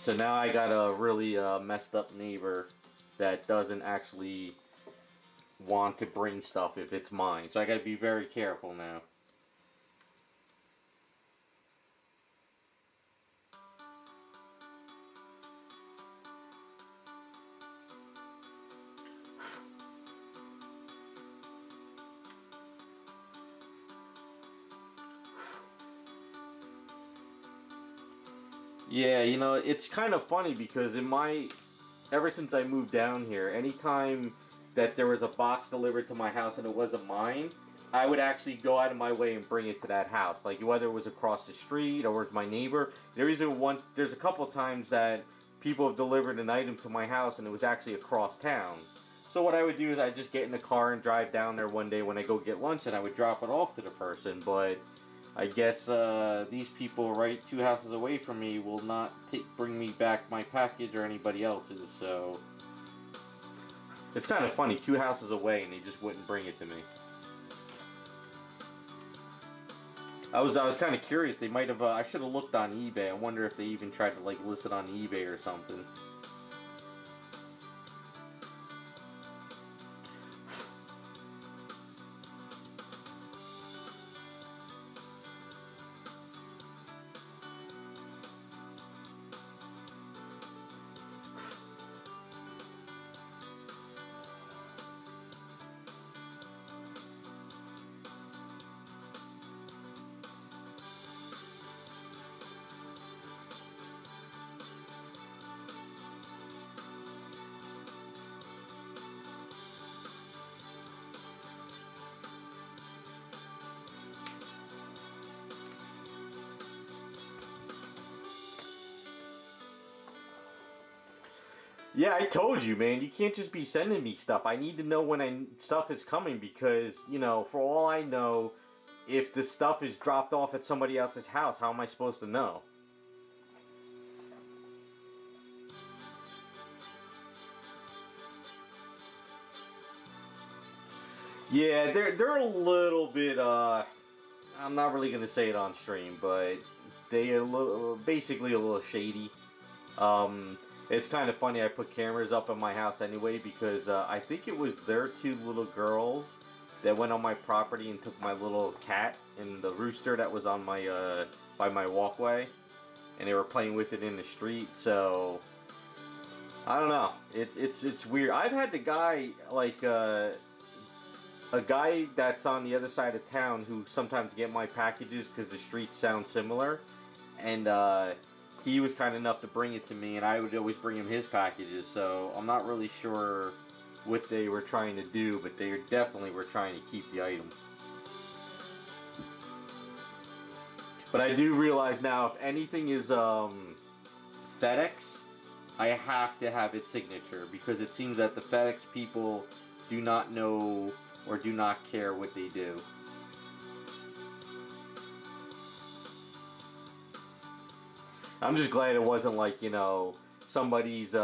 So now I got a really messed up neighbor that doesn't actually want to bring stuff if it's mine. So I got to be very careful now. Yeah, you know, it's kind of funny because ever since I moved down here, anytime that there was a box delivered to my house and it wasn't mine, I would actually go out of my way and bring it to that house. Like whether it was across the street or it was my neighbor. There's a couple times that people have delivered an item to my house and it was actually across town. So what I would do is I'd just get in the car and drive down there one day when I go get lunch, and I would drop it off to the person. But I guess these people right 2 houses away from me will not bring me back my package or anybody else's, so it's kind of funny, 2 houses away and they just wouldn't bring it to me. I was kind of curious. They might have. I should have looked on eBay. I wonder if they even tried to like list it on eBay or something. Yeah, I told you, man. You can't just be sending me stuff. I need to know when stuff is coming because, you know, for all I know, if the stuff is dropped off at somebody else's house, how am I supposed to know? Yeah, they're a little bit, I'm not really gonna say it on stream, but they are basically a little shady. It's kind of funny. I put cameras up in my house anyway because I think it was their two little girls that went on my property and took my little cat and the rooster that was on my by my walkway, and they were playing with it in the street. So I don't know. It's weird. I've had the guy like a guy that's on the other side of town who sometimes get my packages because the streets sound similar, and he was kind enough to bring it to me, and I would always bring him his packages. So I'm not really sure what they were trying to do, but they definitely were trying to keep the item. But I do realize now, if anything is FedEx, I have to have its signature, because it seems that the FedEx people do not know or do not care what they do. I'm just glad it wasn't like, you know, somebody's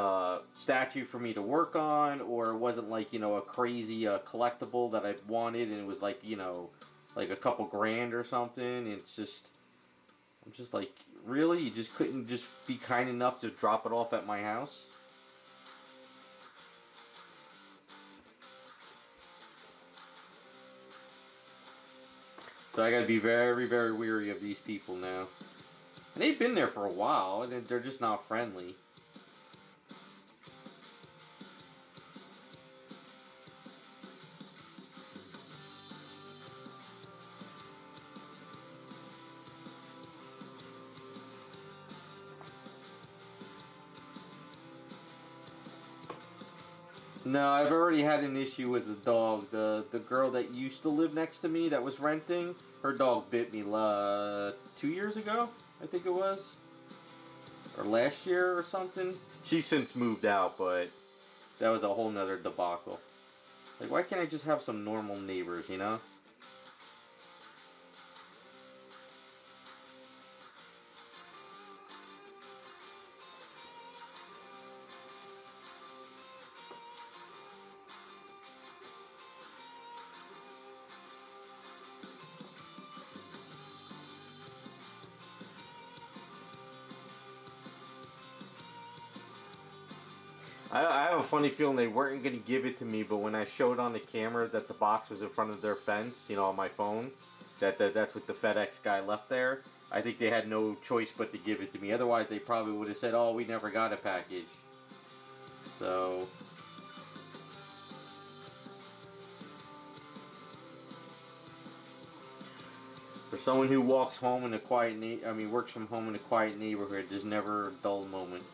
statue for me to work on, or it wasn't like, you know, a crazy collectible that I wanted and it was like, you know, like a couple grand or something. It's just, I'm just like, really? You just couldn't just be kind enough to drop it off at my house? So I gotta be very, very weary of these people now. And they've been there for a while, and they're just not friendly. No, I've already had an issue with the dog. The girl that used to live next to me that was renting, her dog bit me 2 years ago, I think it was. Or last year or something. She's since moved out, but that was a whole nother debacle. Like, why can't I just have some normal neighbors, you know? I have a funny feeling they weren't going to give it to me, but when I showed on the camera that the box was in front of their fence, you know, on my phone, that's what the FedEx guy left there, I think they had no choice but to give it to me. Otherwise, they probably would have said, oh, we never got a package. So... for someone who walks home in a quiet, works from home in a quiet neighborhood, there's never a dull moment.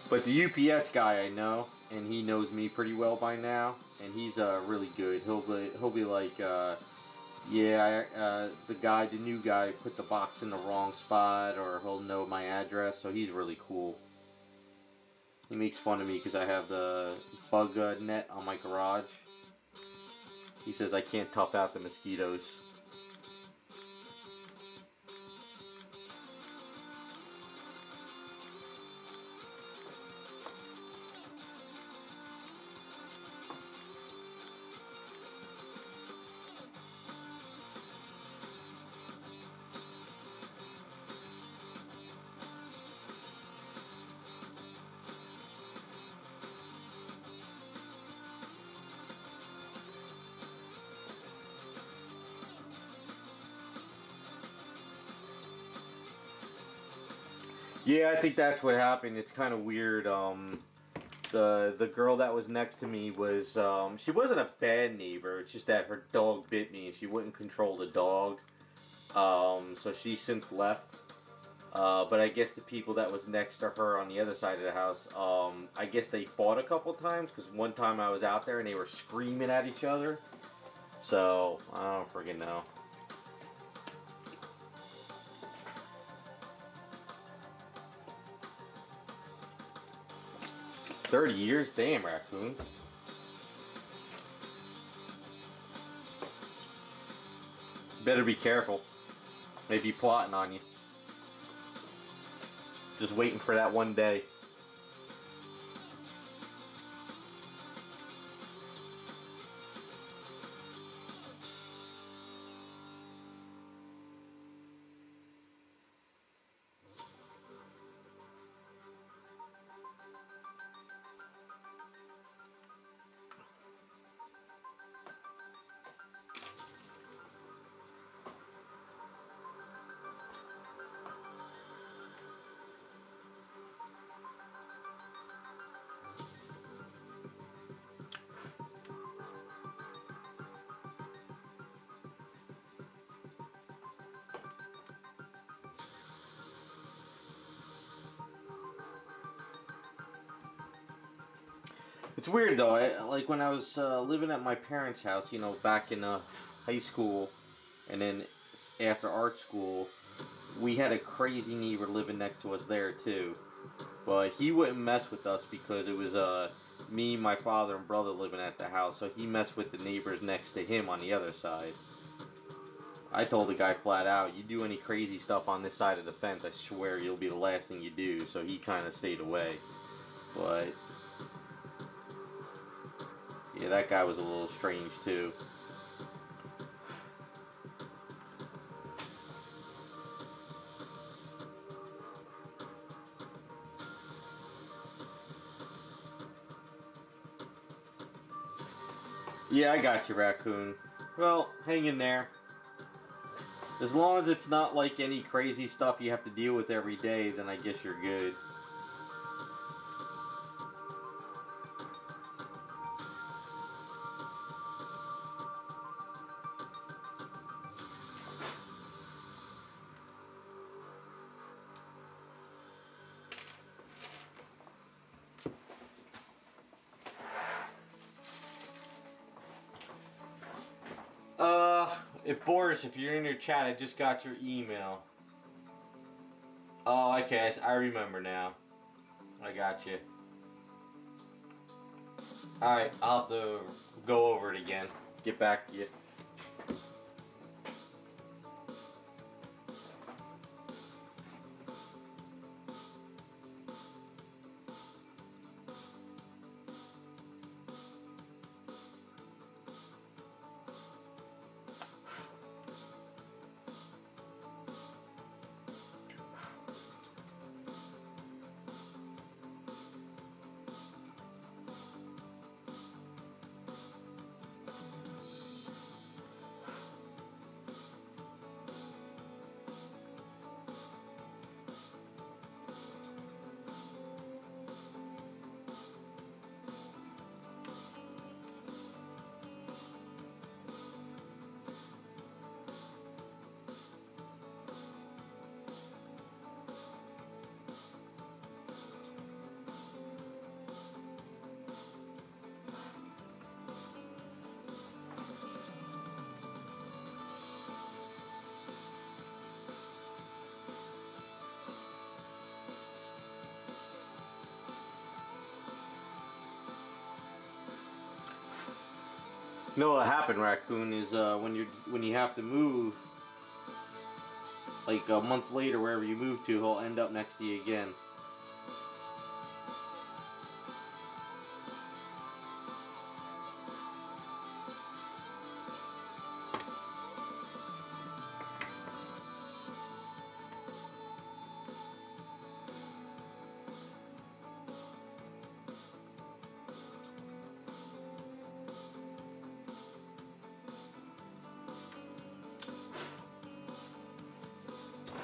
But the UPS guy I know, and he knows me pretty well by now, and he's really good. He'll be like, yeah, the new guy put the box in the wrong spot, or he'll know my address. So he's really cool. He makes fun of me because I have the bug net on my garage. He says I can't tough out the mosquitoes. Yeah, I think that's what happened. It's kind of weird. The girl that was next to me was she wasn't a bad neighbor. It's just that her dog bit me and she wouldn't control the dog. So she's since left. But I guess the people that was next to her on the other side of the house, I guess they fought a couple times, because one time I was out there and they were screaming at each other. So I don't freaking know. 30 years? Damn, raccoon. Better be careful. Maybe plotting on you. Just waiting for that one day. It's weird though. Like when I was living at my parents' house, you know, back in high school, and then after art school, we had a crazy neighbor living next to us there too. But he wouldn't mess with us because it was me, my father, and brother living at the house. So he messed with the neighbors next to him on the other side. I told the guy flat out, "You do any crazy stuff on this side of the fence, I swear you'll be the last thing you do." So he kind of stayed away. But yeah, that guy was a little strange too. Yeah, I got you, raccoon. Well, hang in there. As long as it's not like any crazy stuff you have to deal with every day, then I guess you're good. If Boris, if you're in your chat, I just got your email. Oh, okay, I remember now. I got you. Alright, I'll have to go over it again. Get back to you. You know what happened, raccoon, is when you have to move, like a month later, wherever you move to, he'll end up next to you again.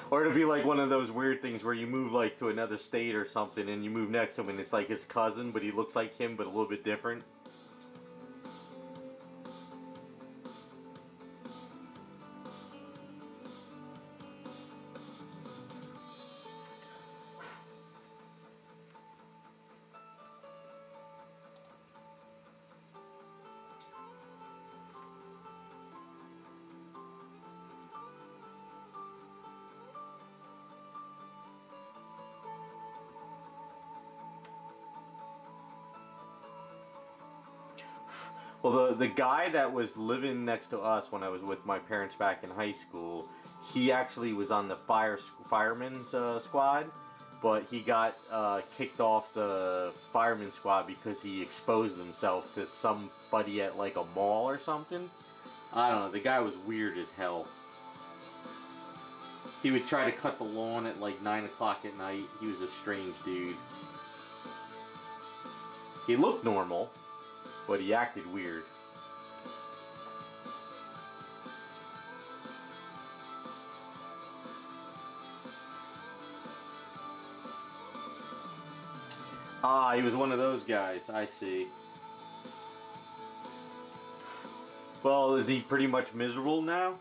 Or it'll be like one of those weird things where you move like to another state or something and you move next to him and it's like his cousin, but he looks like him, but a little bit different. Well, the guy that was living next to us when I was with my parents back in high school, he actually was on the fireman's squad, but he got kicked off the fireman squad because he exposed himself to somebody at like a mall or something. I don't know. The guy was weird as hell. He would try to cut the lawn at like 9 o'clock at night. He was a strange dude. He looked normal, but he acted weird. Ah, he was one of those guys. I see. Well, is he pretty much miserable now?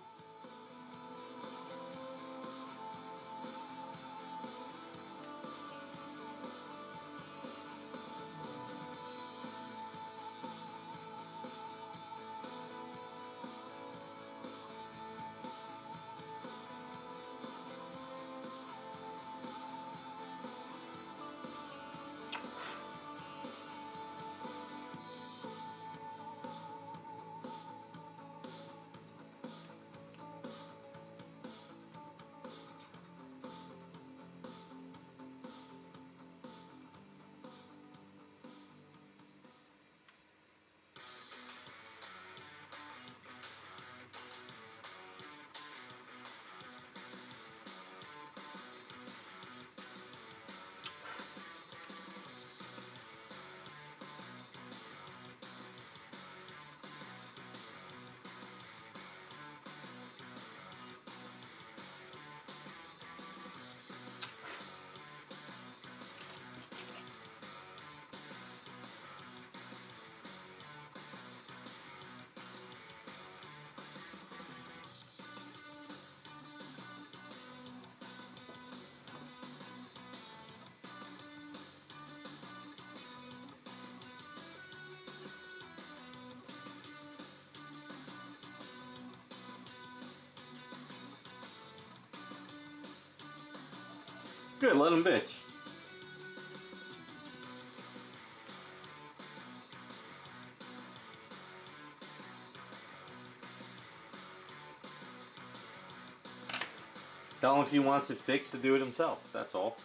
Good, let him bitch. Tell him if he wants it fixed to do it himself, that's all.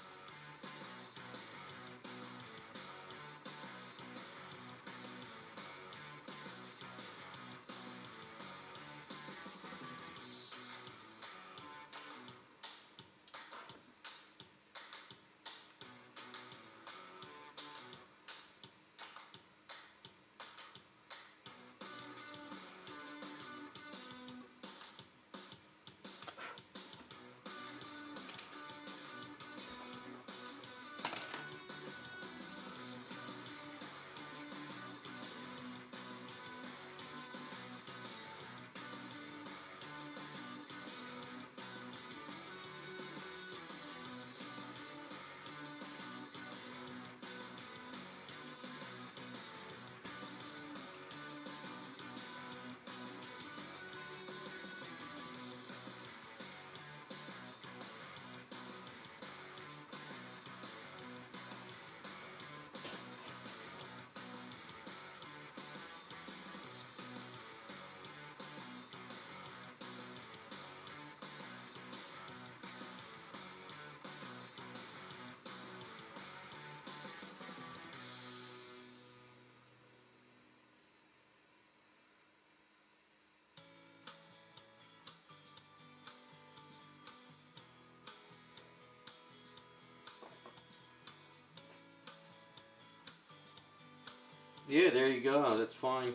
Yeah, there you go, that's fine.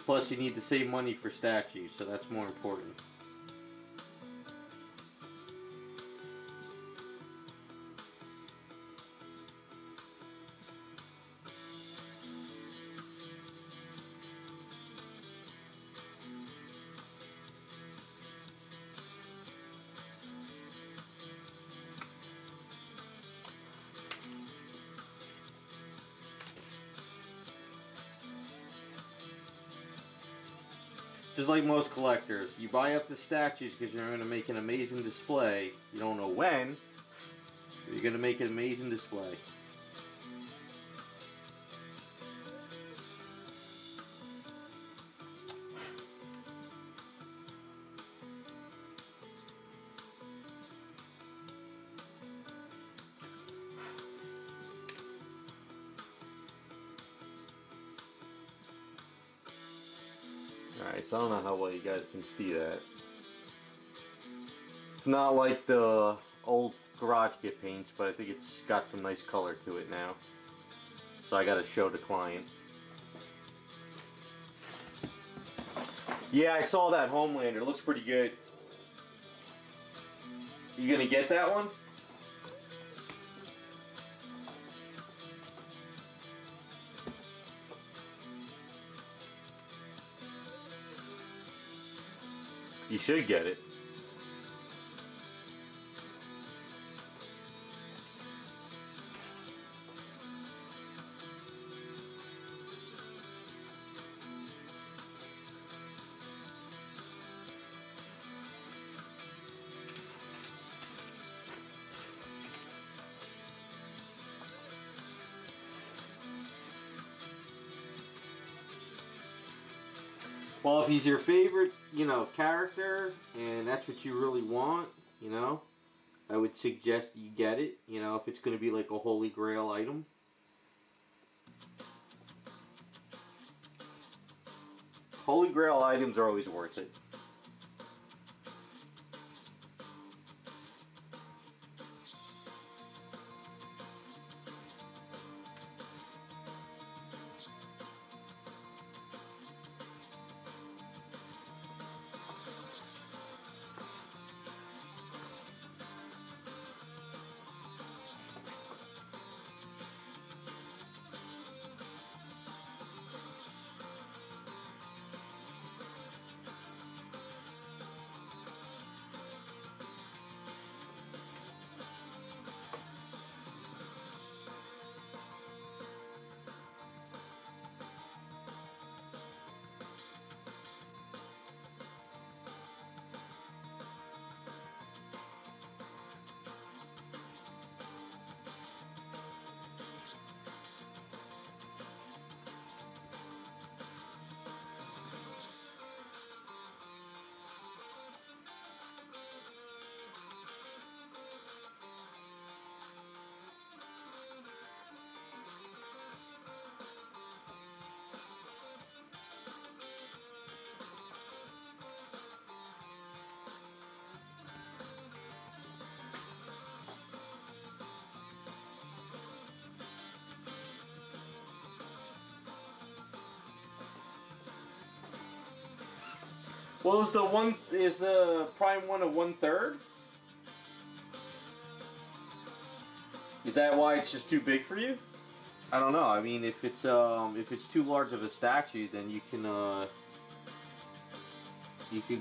Plus you need to save money for statues, so that's more important. Just like most collectors, you buy up the statues because you're going to make an amazing display. You don't know when, You're gonna make an amazing display. Alright, so I don't know how well you guys can see that. It's not like the old garage kit paints, but I think it's got some nice color to it now. So I gotta show the client. Yeah, I saw that Homelander. It looks pretty good. You gonna get that one? You should get it. Well, if he's your favorite, character, and that's what you really want, I would suggest you get it, if it's going to be like a holy grail item. Holy grail items are always worth it. Well, is the prime one a 1/3? Is that why it's just too big for you? I don't know. I mean, if it's too large of a statue, then you can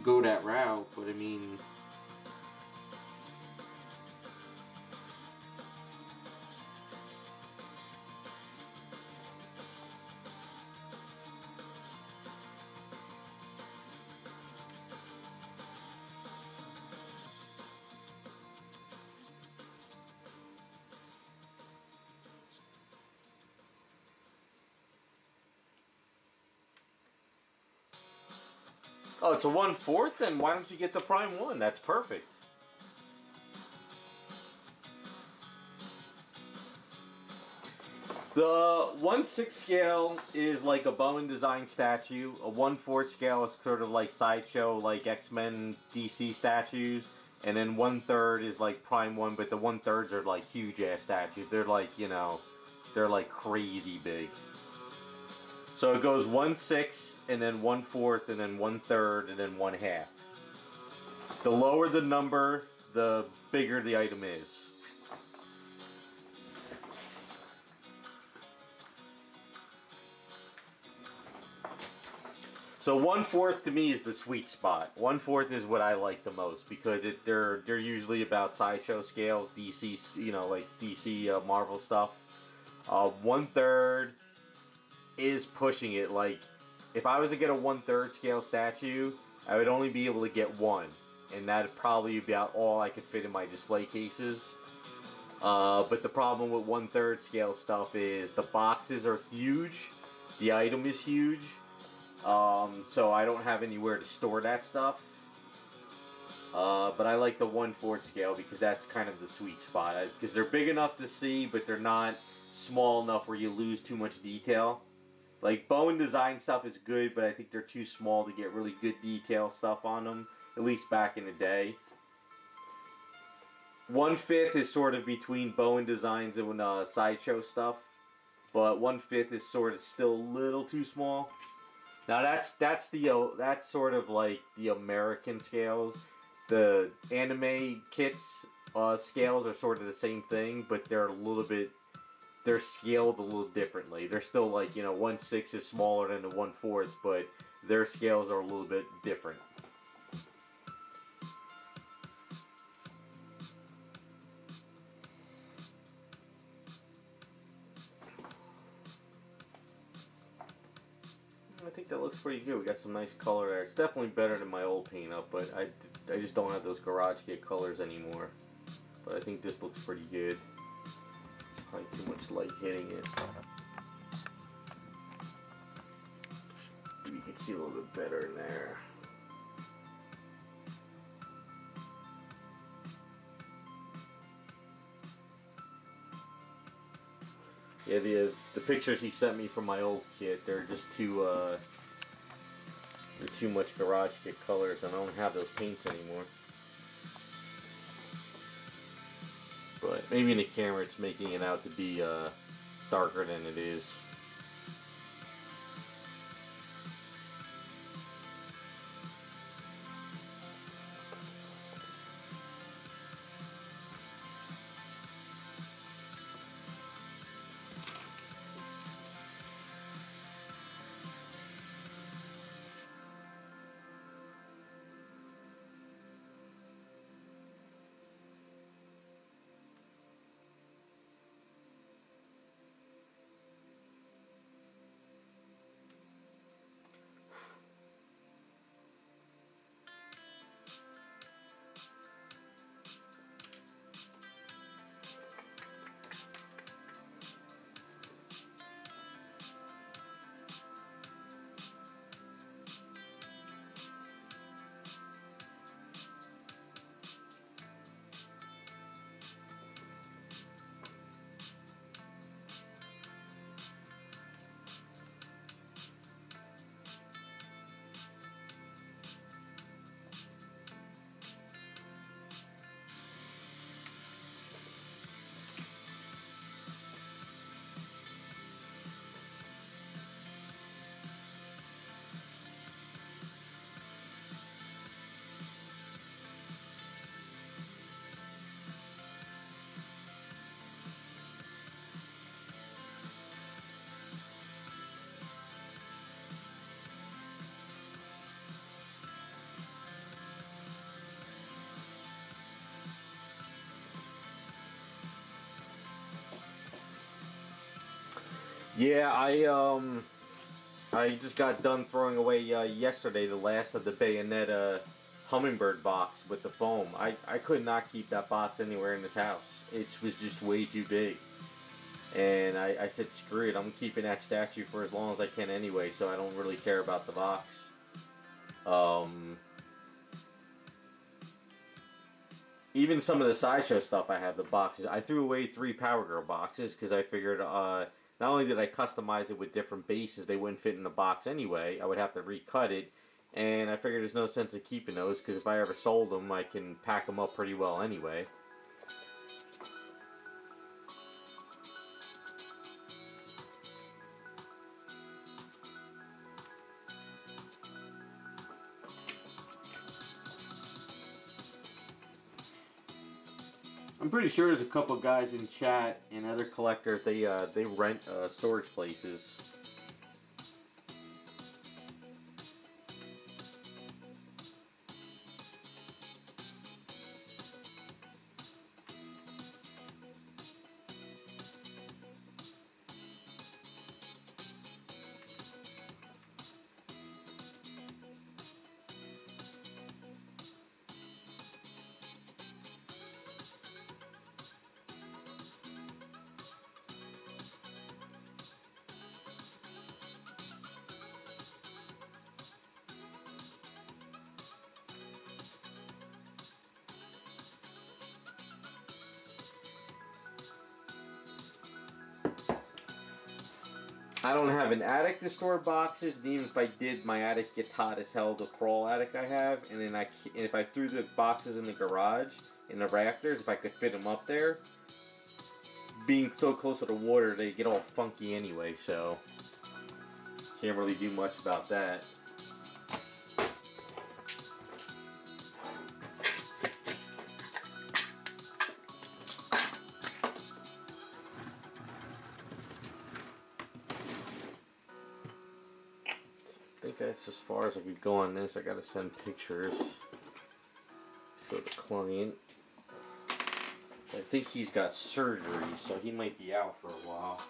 go that route. But I mean. Oh, it's a 1/4? Then why don't you get the prime one? That's perfect. The 1/6 scale is like a Bowen design statue. A 1/4 scale is sort of like sideshow, like X-Men DC statues. And then 1/3 is like prime one, but the 1/3s are like huge ass statues. They're like, they're like crazy big. So it goes 1/6, and then 1/4, and then 1/3, and then 1/2. The lower the number, the bigger the item is. So 1/4 to me is the sweet spot. 1/4 is what I like the most because they're usually about sideshow scale, DC, like DC Marvel stuff. 1/3 is pushing it. Like, if I was to get a 1/3 scale statue, I would only be able to get one, and that'd probably be about all I could fit in my display cases. But the problem with 1/3 scale stuff is the boxes are huge, the item is huge, so I don't have anywhere to store that stuff. But I like the 1/4 scale because that's kind of the sweet spot. Because they're big enough to see, but they're not small enough where you lose too much detail. Like Bowen design stuff is good, but I think they're too small to get really good detail stuff on them, at least back in the day. 1/5 is sort of between Bowen designs and sideshow stuff, but 1/5 is sort of still a little too small. Now that's sort of like the American scales. The anime kits scales are sort of the same thing, but they're scaled a little differently. They're still like, 1/6 is smaller than the 1/4, but their scales are a little bit different. I think that looks pretty good. We got some nice color there. It's definitely better than my old paint up, but I just don't have those garage kit colors anymore. But I think this looks pretty good. It's probably too much light hitting it. You can see a little bit better in there. Yeah, the pictures he sent me from my old kit, they're just too much garage kit colors, and I don't have those paints anymore. But maybe in the camera it's making it out to be darker than it is. Yeah, I just got done throwing away yesterday the last of the Bayonetta hummingbird box with the foam. I could not keep that box anywhere in this house. It was just way too big. And I said, screw it, I'm keeping that statue for as long as I can anyway, so I don't really care about the box. Even some of the sideshow stuff I have the boxes. I threw away 3 Power Girl boxes because I figured not only did I customize it with different bases, they wouldn't fit in the box anyway. I would have to recut it. And I figured there's no sense of keeping those because if I ever sold them, I can pack them up pretty well anyway. I'm pretty sure there's a couple guys in chat and other collectors. They rent storage places. I don't have an attic to store boxes, and even if I did, my attic gets hot as hell, the crawl attic I have, and then if I threw the boxes in the garage, in the rafters, if I could fit them up there, being so close to the water, they get all funky anyway, so can't really do much about that. I think that's as far as I could go on this. I gotta send pictures. Show the client. I think he's got surgery, so he might be out for a while.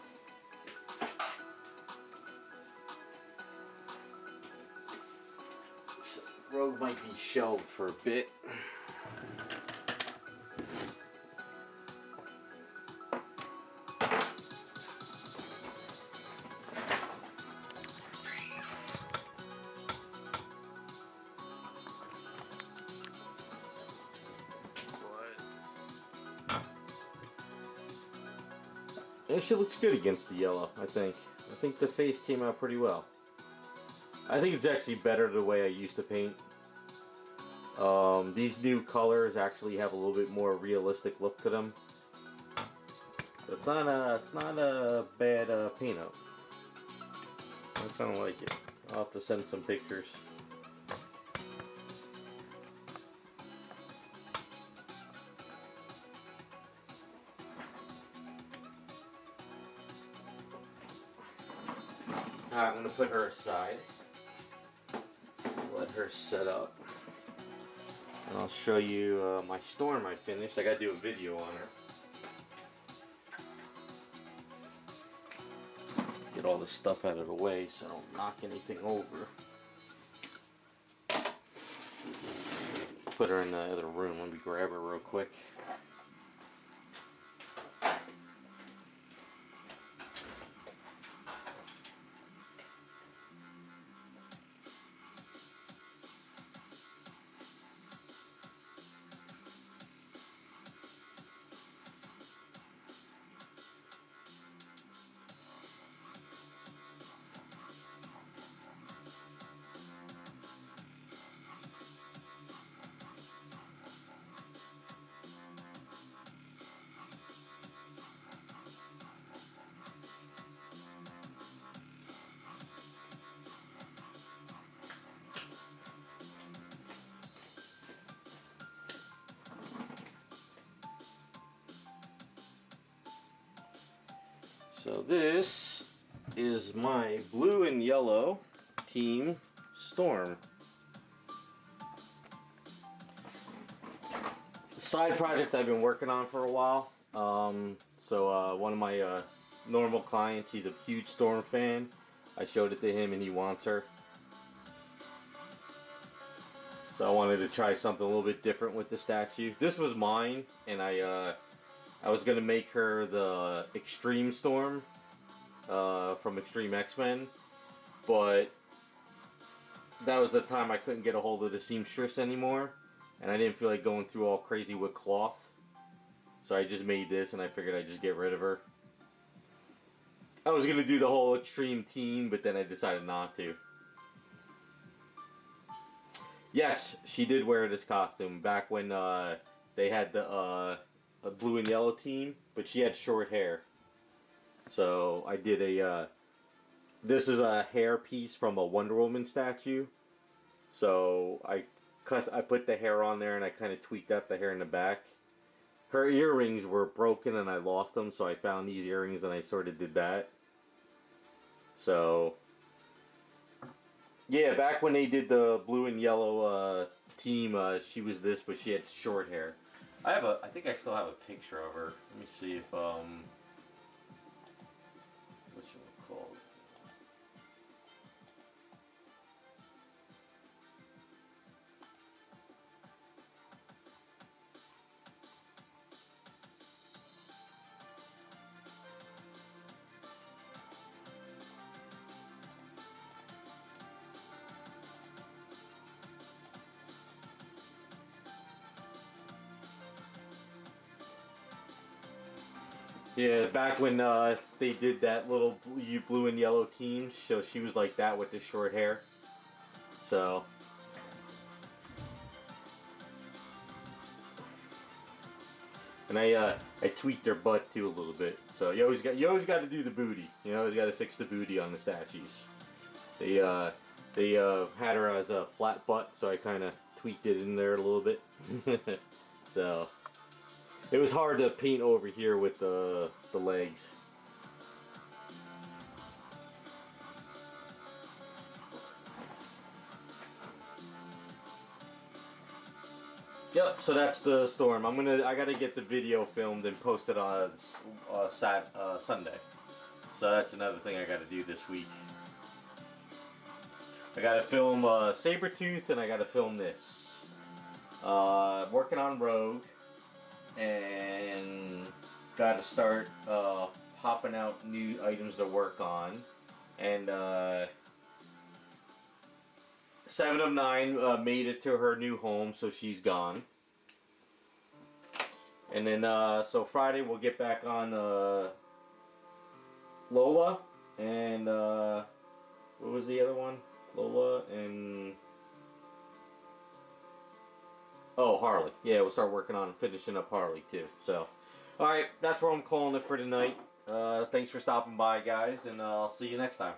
So the road might be shelved for a bit. She looks good against the yellow, I think. I think the face came out pretty well. I think it's actually better the way I used to paint. These new colors actually have a little bit more realistic look to them. So it's not a bad paint up. I kind of like it. I'll have to send some pictures. I'm going to put her aside, let her set up, and I'll show you my storm I finished. I got to do a video on her. Get all this stuff out of the way so I don't knock anything over. Put her in the other room. Let me grab her real quick. So this is my blue and yellow team storm. Side project I've been working on for a while. One of my normal clients, he's a huge storm fan. I showed it to him and he wants her. So I wanted to try something a little bit different with the statue. This was mine, and I was gonna make her the Extreme Storm from Extreme X-Men, but that was the time I couldn't get a hold of the seamstress anymore, and I didn't feel like going through all crazy with cloth. So I just made this, and I figured I'd just get rid of her. I was gonna do the whole Extreme team, but then I decided not to. Yes, she did wear this costume back when they had the a blue and yellow team, but she had short hair. So I did a, this is a hair piece from a Wonder Woman statue. So I put the hair on there and I kind of tweaked up the hair in the back. Her earrings were broken and I lost them, so I found these earrings and I sort of did that. So yeah, back when they did the blue and yellow team, she was this, but she had short hair. I think I still have a picture of her. Let me see if what's it called? Yeah, back when they did that little blue and yellow team, so she was like that with the short hair. So. And I tweaked her butt too a little bit. So you always got to do the booty. You always got to fix the booty on the statues. They had her as a flat butt, so I kind of tweaked it in there a little bit. So it was hard to paint over here with the legs. Yep, so that's the storm. I gotta get the video filmed and posted on Sunday. So that's another thing I gotta do this week. I gotta film Sabretooth and I gotta film this. Working on Rogue and gotta start popping out new items to work on. And 7 of 9 made it to her new home, so she's gone. And then, so Friday we'll get back on Lola and what was the other one? Lola and Harley. Yeah, we'll start working on finishing up Harley too. So, all right, that's where I'm calling it for tonight. Thanks for stopping by, guys, and I'll see you next time.